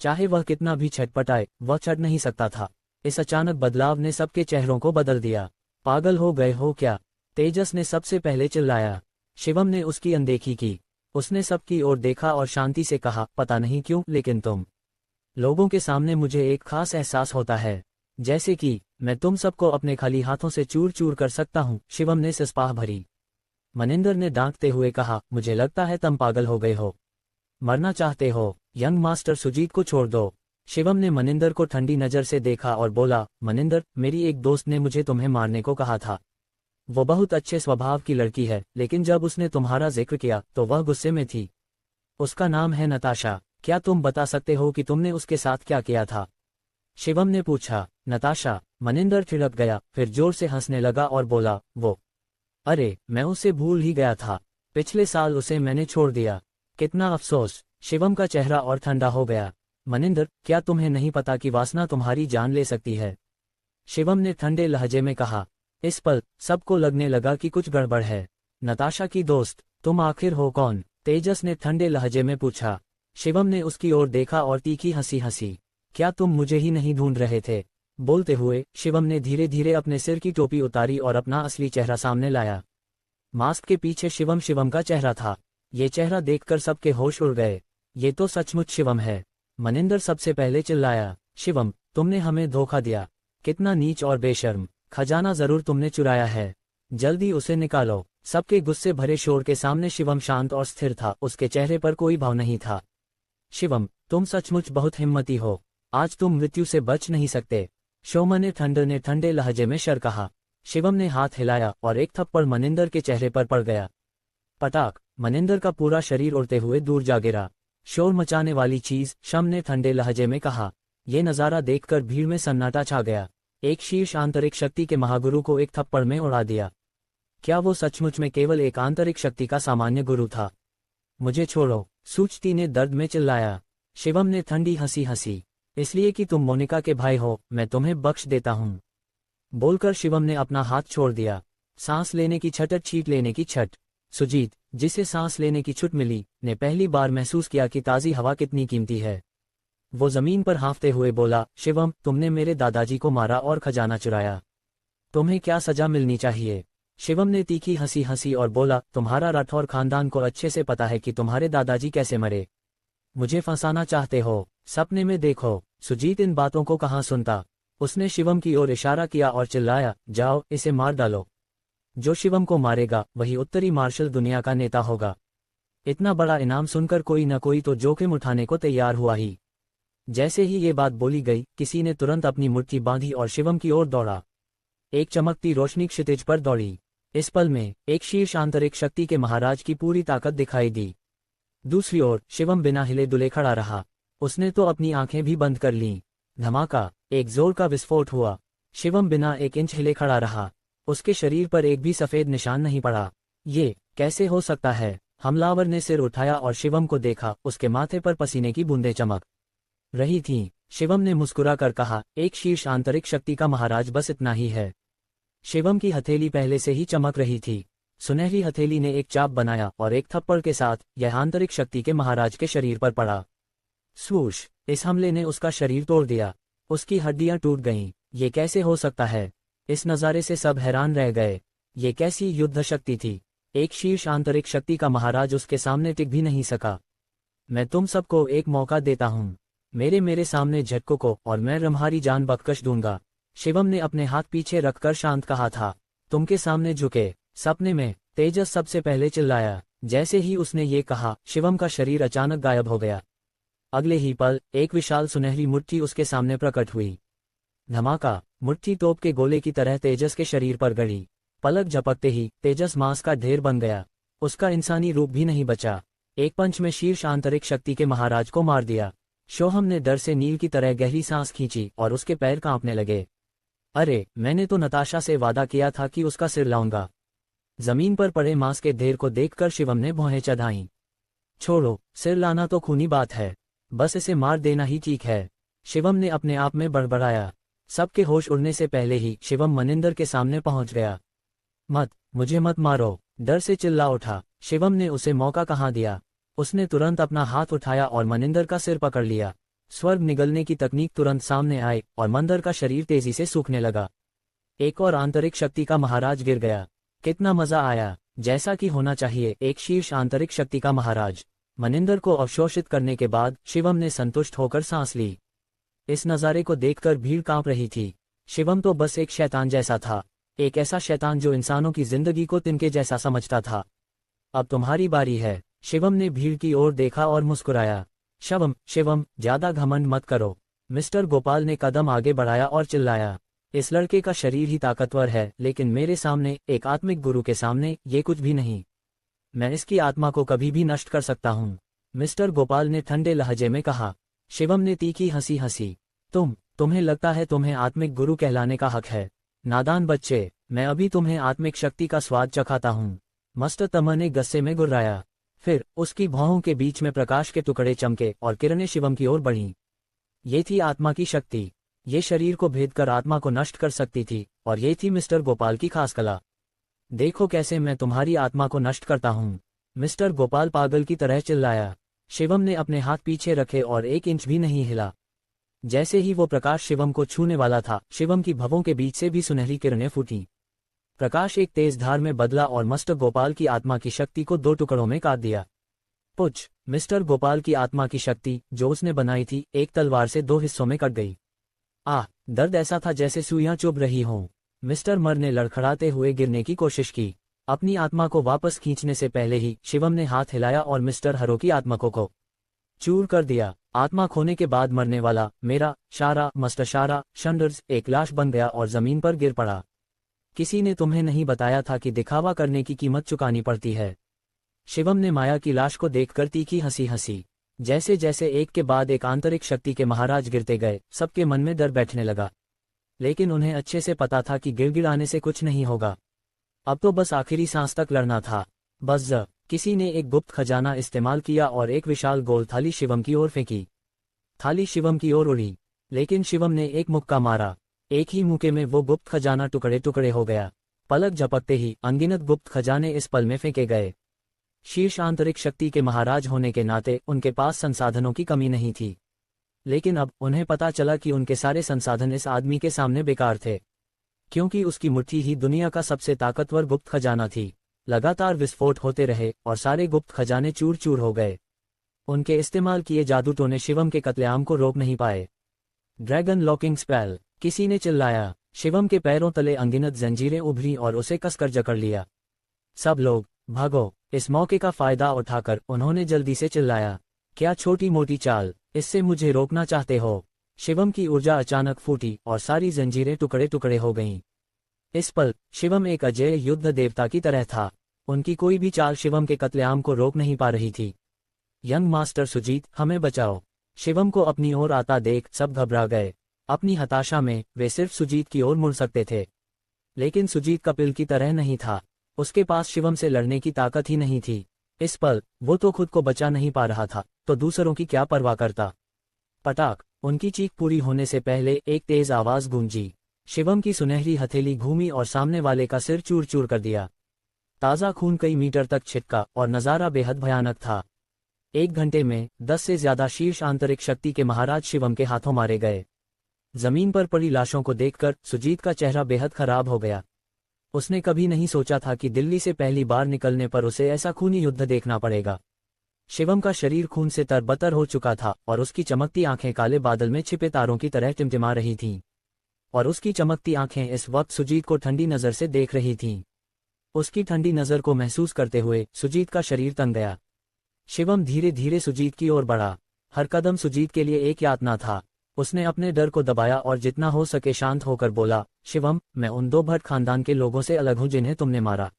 चाहे वह कितना भी छटपटाए, वह चढ़ नहीं सकता था। इस अचानक बदलाव ने सबके चेहरों को बदल दिया। पागल हो गए हो क्या? तेजस ने सबसे पहले चिल्लाया। शिवम ने उसकी अनदेखी की। उसने सबकी ओर देखा और शांति से कहा, पता नहीं क्यों, लेकिन तुम लोगों के सामने मुझे एक खास एहसास होता है, जैसे कि मैं तुम सबको अपने खाली हाथों से चूर चूर कर सकता हूँ। शिवम ने सिसपाह भरी। मनिंदर ने डांटते हुए कहा, मुझे लगता है तुम पागल हो गए हो। मरना चाहते हो? यंग मास्टर सुजीत को छोड़ दो। शिवम ने मनिंदर को ठंडी नजर से देखा और बोला, मनिंदर, मेरी एक दोस्त ने मुझे तुम्हें मारने को कहा था। वो बहुत अच्छे स्वभाव की लड़की है, लेकिन जब उसने तुम्हारा जिक्र किया तो वह गुस्से में थी। उसका नाम है नताशा। क्या तुम बता सकते हो कि तुमने उसके साथ क्या किया था? शिवम ने पूछा। नताशा? मनिंदर थिड़क गया, फिर जोर से हंसने लगा और बोला, वो, अरे मैं उसे भूल ही गया था। पिछले साल उसे मैंने छोड़ दिया। कितना अफसोस। शिवम का चेहरा और ठंडा हो गया। मनिंदर, क्या तुम्हें नहीं पता कि वासना तुम्हारी जान ले सकती है? शिवम ने ठंडे लहजे में कहा। इस पल सबको लगने लगा कि कुछ गड़बड़ है। नताशा की दोस्त, तुम आखिर हो कौन? तेजस ने ठंडे लहजे में पूछा। शिवम ने उसकी ओर देखा और तीखी हंसी हंसी। क्या तुम मुझे ही नहीं ढूंढ रहे थे? बोलते हुए शिवम ने धीरे धीरे अपने सिर की टोपी उतारी और अपना असली चेहरा सामने लाया। मास्क के पीछे शिवम का चेहरा था। ये चेहरा देखकर सबके होश उड़ गए। ये तो सचमुच शिवम है। मनिंदर सबसे पहले चिल्लाया, शिवम, तुमने हमें धोखा दिया। कितना नीच और बेशर्म। खजाना जरूर तुमने चुराया है। जल्दी उसे निकालो। सबके गुस्से भरे शोर के सामने शिवम शांत और स्थिर था। उसके चेहरे पर कोई भाव नहीं था। शिवम, तुम सचमुच बहुत हिम्मती हो। आज तुम मृत्यु से बच नहीं सकते। शोमा ने ठंडे लहजे में शर कहा। शिवम ने हाथ हिलाया और एक थप्पड़ मनिंदर के चेहरे पर पड़ गया। पटाक। मनिंदर का पूरा शरीर उड़ते हुए दूर जा गिरा। शोर मचाने वाली चीज, शम ने ठंडे लहजे में कहा। यह नजारा देखकर भीड़ में सन्नाटा छा गया। एक शीर्ष आंतरिक शक्ति के महागुरु को एक थप्पड़ में उड़ा दिया। क्या वो सचमुच में केवल एक आंतरिक शक्ति का सामान्य गुरु था? मुझे छोड़ो, सूचती ने दर्द में चिल्लाया। शिवम ने ठंडी हंसी हंसी। इसलिए कि तुम मोनिका के भाई हो, मैं तुम्हें बख्श देता हूँ। बोलकर शिवम ने अपना हाथ छोड़ दिया। सांस लेने की छट, छींट लेने की छट। सुजीत, जिसे सांस लेने की छुट मिली, ने पहली बार महसूस किया कि ताज़ी हवा कितनी कीमती है। वो जमीन पर हाँफते हुए बोला, शिवम, तुमने मेरे दादाजी को मारा और खजाना चुराया। तुम्हें क्या सजा मिलनी चाहिए? शिवम ने तीखी हंसी हंसी और बोला, तुम्हारा राठौर खानदान को अच्छे से पता है कि तुम्हारे दादाजी कैसे मरे। मुझे फंसाना चाहते हो? सपने में देखो। सुजीत इन बातों को कहाँ सुनता। उसने शिवम की ओर इशारा किया और चिल्लाया, जाओ इसे मार डालो। जो शिवम को मारेगा वही उत्तरी मार्शल दुनिया का नेता होगा। इतना बड़ा इनाम सुनकर कोई न कोई तो जोखिम उठाने को तैयार हुआ ही। जैसे ही ये बात बोली गई, किसी ने तुरंत अपनी मुट्ठी बांधी और शिवम की ओर दौड़ा। एक चमकती रोशनी क्षितिज पर दौड़ी। इस पल में एक शीर्ष आंतरिक शक्ति के महाराज की पूरी ताकत दिखाई दी। दूसरी ओर शिवम बिना हिले डुले खड़ा रहा। उसने तो अपनी आंखें भी बंद कर लीं। धमाका, एक जोर का विस्फोट हुआ। शिवम बिना एक इंच हिले खड़ा रहा। उसके शरीर पर एक भी सफेद निशान नहीं पड़ा। ये कैसे हो सकता है? हमलावर ने सिर उठाया और शिवम को देखा। उसके माथे पर पसीने की बूंदें चमक रही थीं। शिवम ने मुस्कुरा कर कहा, एक शीर्ष आंतरिक शक्ति का महाराज, बस इतना ही है। शिवम की हथेली पहले से ही चमक रही थी। सुनहरी हथेली ने एक चाप बनाया और एक थप्पड़ के साथ यह आंतरिक शक्ति के महाराज के शरीर पर पड़ा। स्वूश! इस हमले ने उसका शरीर तोड़ दिया। उसकी हड्डियां टूट गईं। ये कैसे हो सकता है? इस नज़ारे से सब हैरान रह गए। ये कैसी युद्ध शक्ति थी? एक शीर्ष आंतरिक शक्ति का महाराज उसके सामने टिक भी नहीं सका। मैं तुम सबको एक मौका देता हूँ, मेरे मेरे सामने झटकों को और मैं तुम्हारी जान बख्श दूंगा। शिवम ने अपने हाथ पीछे रखकर शांत कहा था। तुम के सामने झुके। सपने में तेजस सबसे पहले चिल्लाया। जैसे ही उसने ये कहा, शिवम का शरीर अचानक गायब हो गया। अगले ही पल एक विशाल सुनहरी मुट्ठी उसके सामने प्रकट हुई। धमाका, मुट्ठी तोप के गोले की तरह तेजस के शरीर पर गड़ी। पलक झपकते ही तेजस मांस का ढेर बन गया। उसका इंसानी रूप भी नहीं बचा। एक पंच में शीर्ष आंतरिक शक्ति के महाराज को मार दिया। सोहम ने डर से नील की तरह गहरी सांस खींची और उसके पैर कांपने लगे। अरे, मैंने तो नताशा से वादा किया था कि उसका सिर लाऊंगा। जमीन पर पड़े मांस के ढेर को देखकर शिवम ने भौहें चढ़ाईं। छोड़ो, सिर लाना तो खूनी बात है, बस इसे मार देना ही ठीक है, शिवम ने अपने आप में बड़बड़ाया। सबके होश उड़ने से पहले ही शिवम मनिंदर के सामने पहुंच गया। मुझे मत मारो, डर से चिल्ला उठा। शिवम ने उसे मौका कहाँ दिया। उसने तुरंत अपना हाथ उठाया और मनिंदर का सिर पकड़ लिया। स्वर्ग निगलने की तकनीक तुरंत सामने आई और मंदर का शरीर तेजी से सूखने लगा। एक और आंतरिक शक्ति का महाराज गिर गया। कितना मजा आया, जैसा कि होना चाहिए, एक शीर्ष आंतरिक शक्ति का महाराज। मनिंदर को अवशोषित करने के बाद शिवम ने संतुष्ट होकर सांस ली। इस नज़ारे को देखकर भीड़ कांप रही थी। शिवम तो बस एक शैतान जैसा था, एक ऐसा शैतान जो इंसानों की जिंदगी को तिनके जैसा समझता था। अब तुम्हारी बारी है। शिवम ने भीड़ की ओर देखा और मुस्कुराया। शिवम, ज्यादा घमंड मत करो। मिस्टर गोपाल ने कदम आगे बढ़ाया और चिल्लाया। इस लड़के का शरीर ही ताकतवर है, लेकिन मेरे सामने, एक आत्मिक गुरु के सामने, ये कुछ भी नहीं। मैं इसकी आत्मा को कभी भी नष्ट कर सकता हूँ, मिस्टर गोपाल ने ठंडे लहजे में कहा। शिवम ने तीखी हंसी हंसी। तुम्हें लगता है तुम्हें आत्मिक गुरु कहलाने का हक है? नादान बच्चे, मैं अभी तुम्हें आत्मिक शक्ति का स्वाद चखाता हूँ, मस्टर तमर ने गुस्से में गुर्राया। फिर उसकी भौहों के बीच में प्रकाश के टुकड़े चमके और किरणें शिवम की ओर बढ़ीं। ये थी आत्मा की शक्ति। ये शरीर को भेद कर आत्मा को नष्ट कर सकती थी, और ये थी मिस्टर गोपाल की खास कला। देखो कैसे मैं तुम्हारी आत्मा को नष्ट करता हूँ, मिस्टर गोपाल पागल की तरह चिल्लाया। शिवम ने अपने हाथ पीछे रखे और 1 इंच भी नहीं हिला। जैसे ही वो प्रकाश शिवम को छूने वाला था, शिवम की भवों के बीच से भी सुनहरी किरणें फूटीं। प्रकाश एक तेज धार में बदला और मिस्टर गोपाल की आत्मा की शक्ति को 2 टुकड़ों में काट दिया। पुछ, मिस्टर गोपाल की आत्मा की शक्ति, जो उसने बनाई थी, एक तलवार से 2 हिस्सों में कट गई। दर्द ऐसा था जैसे सुइयां चुभ रही हों। मिस्टर मर ने लड़खड़ाते हुए गिरने की कोशिश की। अपनी आत्मा को वापस खींचने से पहले ही शिवम ने हाथ हिलाया और मिस्टर हरो की आत्मा को चूर कर दिया। आत्मा खोने के बाद मरने वाला मेरा शारा मस्टशारा शंडर्स एक लाश बन गया और जमीन पर गिर पड़ा। किसी ने तुम्हें नहीं बताया था कि दिखावा करने की कीमत चुकानी पड़ती है? शिवम ने माया की लाश को देखकर तीखी हंसी हंसी। जैसे जैसे एक के बाद एक आंतरिक शक्ति के महाराज गिरते गए, सबके मन में डर बैठने लगा। लेकिन उन्हें अच्छे से पता था कि गिड़गिड़ाने से कुछ नहीं होगा। अब तो बस आखिरी सांस तक लड़ना था। बस किसी ने एक गुप्त खजाना इस्तेमाल किया और एक विशाल गोल थाली शिवम की ओर फेंकी। थाली शिवम की ओर उड़ी, लेकिन शिवम ने एक मुक्का मारा। एक ही मुक्के में वो गुप्त खजाना टुकड़े टुकड़े हो गया। पलक झपकते ही अनगिनत गुप्त खजाने इस पल में फेंके गए। शीर्ष आंतरिक शक्ति के महाराज होने के नाते उनके पास संसाधनों की कमी नहीं थी, लेकिन अब उन्हें पता चला कि उनके सारे संसाधन इस आदमी के सामने बेकार थे, क्योंकि उसकी मुट्ठी ही दुनिया का सबसे ताकतवर गुप्त खजाना थी। लगातार विस्फोट होते रहे और सारे गुप्त खजाने चूर चूर हो गए। उनके इस्तेमाल किए जादू टोने शिवम के कत्लेआम को रोक नहीं पाए। ड्रैगन लॉकिंग स्पेल, किसी ने चिल्लाया। शिवम के पैरों तले अनगिनत जंजीरें उभरी और उसे कसकर जकड़ लिया। सब लोग भागो, इस मौके का फायदा उठाकर उन्होंने जल्दी से चिल्लाया। क्या छोटी मोटी चाल, इससे मुझे रोकना चाहते हो? शिवम की ऊर्जा अचानक फूटी और सारी जंजीरें टुकड़े टुकड़े हो गईं। इस पल शिवम एक अजेय युद्ध देवता की तरह था। उनकी कोई भी चाल शिवम के कत्लेआम को रोक नहीं पा रही थी। यंग मास्टर सुजीत, हमें बचाओ। शिवम को अपनी ओर आता देख सब घबरा गए। अपनी हताशा में वे सिर्फ सुजीत की ओर मुड़ सकते थे, लेकिन सुजीत कपिल की तरह नहीं था। उसके पास शिवम से लड़ने की ताकत ही नहीं थी। इस पल वो तो खुद को बचा नहीं पा रहा था, तो दूसरों की क्या परवाह करता। पटाक, उनकी चीख पूरी होने से पहले एक तेज आवाज गूंजी। शिवम की सुनहरी हथेली घूमी और सामने वाले का सिर चूर चूर कर दिया। ताज़ा खून कई मीटर तक छिटका और नज़ारा बेहद भयानक था। 1 घंटे में 10 से ज्यादा शीर्ष आंतरिक शक्ति के महाराज शिवम के हाथों मारे गए। जमीन पर पड़ी लाशों को देखकर सुजीत का चेहरा बेहद खराब हो गया। उसने कभी नहीं सोचा था कि दिल्ली से पहली बार निकलने पर उसे ऐसा खूनी युद्ध देखना पड़ेगा। शिवम का शरीर खून से तरबतर हो चुका था और उसकी चमकती आंखें काले बादल में छिपे तारों की तरह टिमटिमा रही थीं। और उसकी चमकती आंखें इस वक्त सुजीत को ठंडी नजर से देख रही थीं। उसकी ठंडी नजर को महसूस करते हुए सुजीत का शरीर तंग गया। शिवम धीरे धीरे सुजीत की ओर बढ़ा। हर कदम सुजीत के लिए एक यातना था। उसने अपने डर को दबाया और जितना हो सके शांत होकर बोला, शिवम, मैं उन 2 भट्ट खानदान के लोगों से अलग हूं जिन्हें तुमने मारा।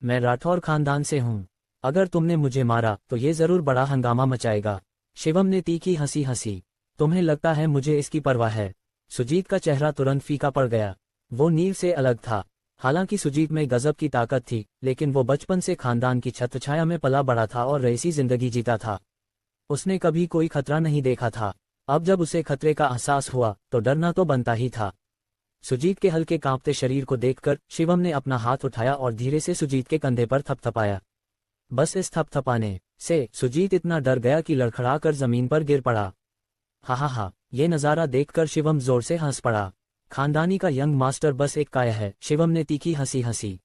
मैं राठौर खानदान से हूं। अगर तुमने मुझे मारा तो ये जरूर बड़ा हंगामा मचाएगा। शिवम ने तीखी हंसी हंसी। तुम्हें लगता है मुझे इसकी परवाह है? सुजीत का चेहरा तुरंत फीका पड़ गया। वो नील से अलग था। हालांकि सुजीत में गजब की ताकत थी, लेकिन वो बचपन से खानदान की छत्रछाया में पला बड़ा था और रईसी जिंदगी जीता था। उसने कभी कोई खतरा नहीं देखा था। अब जब उसे खतरे का एहसास हुआ तो डरना तो बनता ही था। सुजीत के हल्के कांपते शरीर को देखकर शिवम ने अपना हाथ उठाया और धीरे से सुजीत के कंधे पर थपथपाया। बस इस थपथपाने से सुजीत इतना डर गया कि लड़खड़ा कर जमीन पर गिर पड़ा। हा, ये नज़ारा देखकर शिवम जोर से हंस पड़ा। खानदानी का यंग मास्टर बस एक काया है। शिवम ने तीखी हंसी हंसी।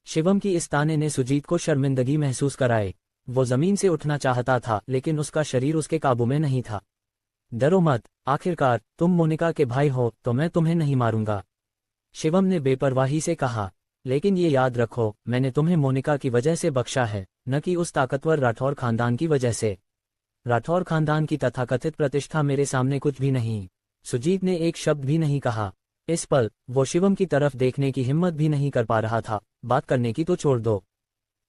शिवम की इस ताने ने सुजीत को शर्मिंदगी महसूस कराए। वो जमीन से उठना चाहता था लेकिन उसका शरीर उसके काबू में नहीं था। डरो मत, आखिरकार तुम मोनिका के भाई हो तो मैं तुम्हें नहीं मारूंगा, शिवम ने बेपरवाही से कहा। लेकिन ये याद रखो, मैंने तुम्हें मोनिका की वजह से बख्शा है, न कि उस ताकतवर राठौर खानदान की वजह से। राठौर खानदान की तथाकथित प्रतिष्ठा मेरे सामने कुछ भी नहीं। सुजीत ने एक शब्द भी नहीं कहा। इस पल वो शिवम की तरफ देखने की हिम्मत भी नहीं कर पा रहा था। बात करने की तो छोड़ दो,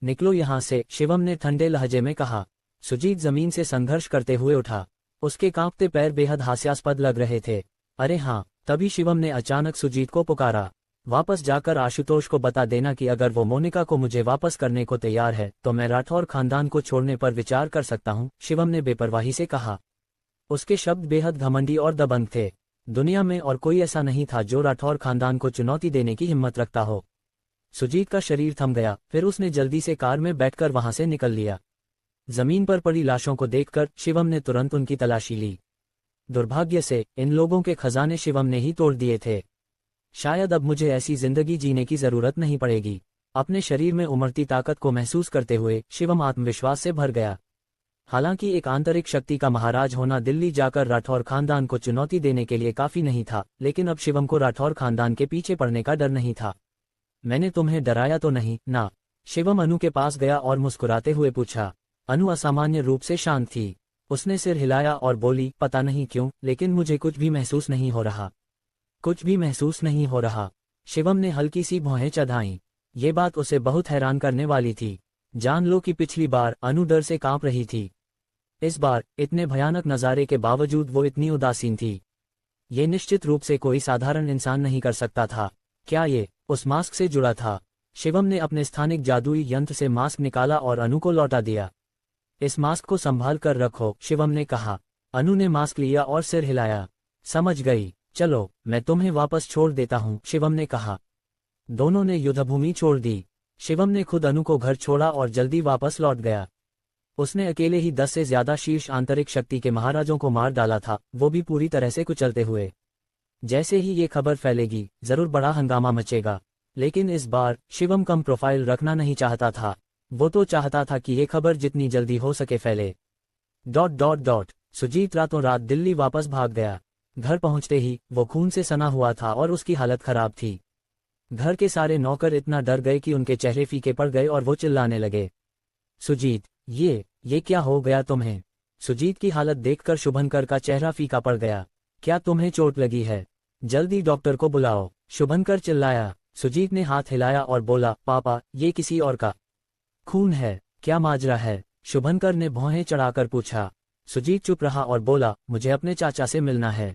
निकलो यहाँ से, शिवम ने ठंडे लहजे में कहा। सुजीत जमीन से संघर्ष करते हुए उठा। उसके कांपते पैर बेहद हास्यास्पद लग रहे थे। अरे हाँ, तभी शिवम ने अचानक सुजीत को पुकारा। वापस जाकर आशुतोष को बता देना कि अगर वो मोनिका को मुझे वापस करने को तैयार है तो मैं राठौर खानदान को छोड़ने पर विचार कर सकता हूँ, शिवम ने बेपरवाही से कहा। उसके शब्द बेहद घमंडी और दबंग थे। दुनिया में और कोई ऐसा नहीं था जो राठौर खानदान को चुनौती देने की हिम्मत रखता हो। सुजीत का शरीर थम गया, फिर उसने जल्दी से कार में बैठकर वहां से निकल लिया। जमीन पर पड़ी लाशों को देखकर शिवम ने तुरंत उनकी तलाशी ली। दुर्भाग्य से इन लोगों के खजाने शिवम ने ही तोड़ दिए थे। शायद अब मुझे ऐसी जिंदगी जीने की जरूरत नहीं पड़ेगी। अपने शरीर में उमड़ती ताकत को महसूस करते हुए शिवम आत्मविश्वास से भर गया। हालांकि एक आंतरिक शक्ति का महाराज होना दिल्ली जाकर राठौर खानदान को चुनौती देने के लिए काफी नहीं था, लेकिन अब शिवम को राठौर खानदान के पीछे पड़ने का डर नहीं था। मैंने तुम्हें डराया तो नहीं ना? शिवम अनु के पास गया और मुस्कुराते हुए पूछा। अनु असामान्य रूप से शांत थी। उसने सिर हिलाया और बोली, पता नहीं क्यों, लेकिन मुझे कुछ भी महसूस नहीं हो रहा। कुछ भी महसूस नहीं हो रहा? शिवम ने हल्की सी भौहें चढ़ाईं। ये बात उसे बहुत हैरान करने वाली थी। जान लो कि पिछली बार अनु डर से कांप रही थी। इस बार इतने भयानक नज़ारे के बावजूद वो इतनी उदासीन थी। ये निश्चित रूप से कोई साधारण इंसान नहीं कर सकता था। क्या ये उस मास्क से जुड़ा था? शिवम ने अपने स्थानिक जादुई यंत्र से मास्क निकाला और अनु को लौटा दिया। इस मास्क को संभाल कर रखो, शिवम ने कहा। अनु ने मास्क लिया और सिर हिलाया। समझ गई, चलो मैं तुम्हें वापस छोड़ देता हूँ, शिवम ने कहा। दोनों ने युद्धभूमि छोड़ दी। शिवम ने खुद अनु को घर छोड़ा और जल्दी वापस लौट गया। उसने अकेले ही 10 से ज्यादा शीर्ष आंतरिक शक्ति के महाराजों को मार डाला था, वो भी पूरी तरह से कुचलते हुए। जैसे ही ये खबर फैलेगी जरूर बड़ा हंगामा मचेगा। लेकिन इस बार शिवम कम प्रोफाइल रखना नहीं चाहता था। वो तो चाहता था कि ये खबर जितनी जल्दी हो सके फैले। ... सुजीत रातों रात दिल्ली वापस भाग गया। घर पहुंचते ही वो खून से सना हुआ था और उसकी हालत खराब थी। घर के सारे नौकर इतना डर गए कि उनके चेहरे फीके पड़ गए और वो चिल्लाने लगे। सुजीत, ये क्या हो गया तुम्हें? सुजीत की हालत देखकर शुभंकर का चेहरा फीका पड़ गया। क्या तुम्हें चोट लगी है? जल्दी डॉक्टर को बुलाओ, शुभंकर चिल्लाया। सुजीत ने हाथ हिलाया और बोला, पापा, ये किसी और का खून है। क्या माजरा है? शुभंकर ने भौहें चढ़ाकर पूछा। सुजीत चुप रहा और बोला, मुझे अपने चाचा से मिलना है।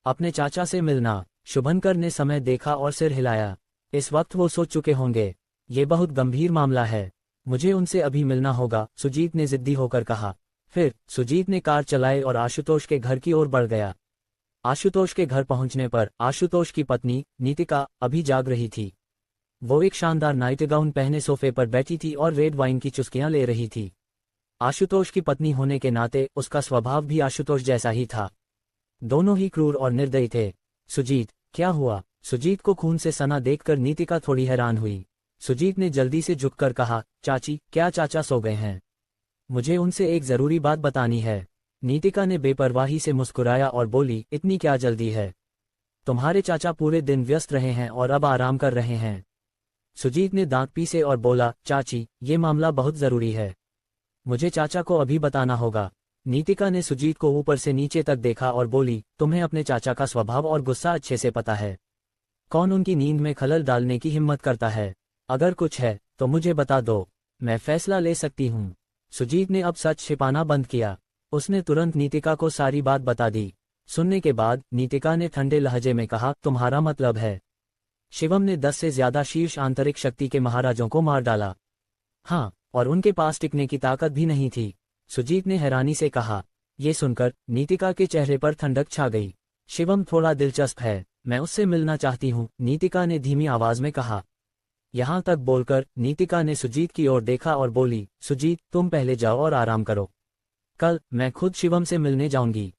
अपने चाचा से मिलना? शुभंकर ने समय देखा और सिर हिलाया। इस वक्त वो सोच चुके होंगे, ये बहुत गंभीर मामला है, मुझे उनसे अभी मिलना होगा, सुजीत ने जिद्दी होकर कहा। फिर सुजीत ने कार चलाई और आशुतोष के घर की ओर बढ़ गया। आशुतोष के घर पहुंचने पर आशुतोष की पत्नी नीतिका अभी जाग रही थी। वो एक शानदार नाइट गाउन पहने सोफे पर बैठी थी और रेड वाइन की चुस्कियां ले रही थी। आशुतोष की पत्नी होने के नाते उसका स्वभाव भी आशुतोष जैसा ही था। दोनों ही क्रूर और निर्दयी थे। सुजीत, क्या हुआ? सुजीत को खून से सना देखकर नीतिका थोड़ी हैरान हुई। सुजीत ने जल्दी से झुककर कहा, चाची, क्या चाचा सो गए हैं? मुझे उनसे एक जरूरी बात बतानी है। नीतिका ने बेपरवाही से मुस्कुराया और बोली, इतनी क्या जल्दी है? तुम्हारे चाचा पूरे दिन व्यस्त रहे हैं और अब आराम कर रहे हैं। सुजीत ने दांत पीसे और बोला, चाची, ये मामला बहुत जरूरी है। मुझे चाचा को अभी बताना होगा। नीतिका ने सुजीत को ऊपर से नीचे तक देखा और बोली, तुम्हें अपने चाचा का स्वभाव और गुस्सा अच्छे से पता है। कौन उनकी नींद में खलल डालने की हिम्मत करता है? अगर कुछ है तो मुझे बता दो, मैं फैसला ले सकती हूँ। सुजीत ने अब सच छिपाना बंद किया। उसने तुरंत नीतिका को सारी बात बता दी। सुनने के बाद नीतिका ने ठंडे लहजे में कहा, तुम्हारा मतलब है शिवम ने 10 से ज्यादा शीर्ष आंतरिक शक्ति के महाराजों को मार डाला? हाँ, और उनके पास टिकने की ताकत भी नहीं थी। सुजीत ने हैरानी से कहा। ये सुनकर नीतिका के चेहरे पर ठंडक छा गई। शिवम थोड़ा दिलचस्प है, मैं उससे मिलना चाहती हूँ, नीतिका ने धीमी आवाज में कहा। यहाँ तक बोलकर नीतिका ने सुजीत की ओर देखा और बोली, सुजीत, तुम पहले जाओ और आराम करो। कल मैं खुद शिवम से मिलने जाऊंगी।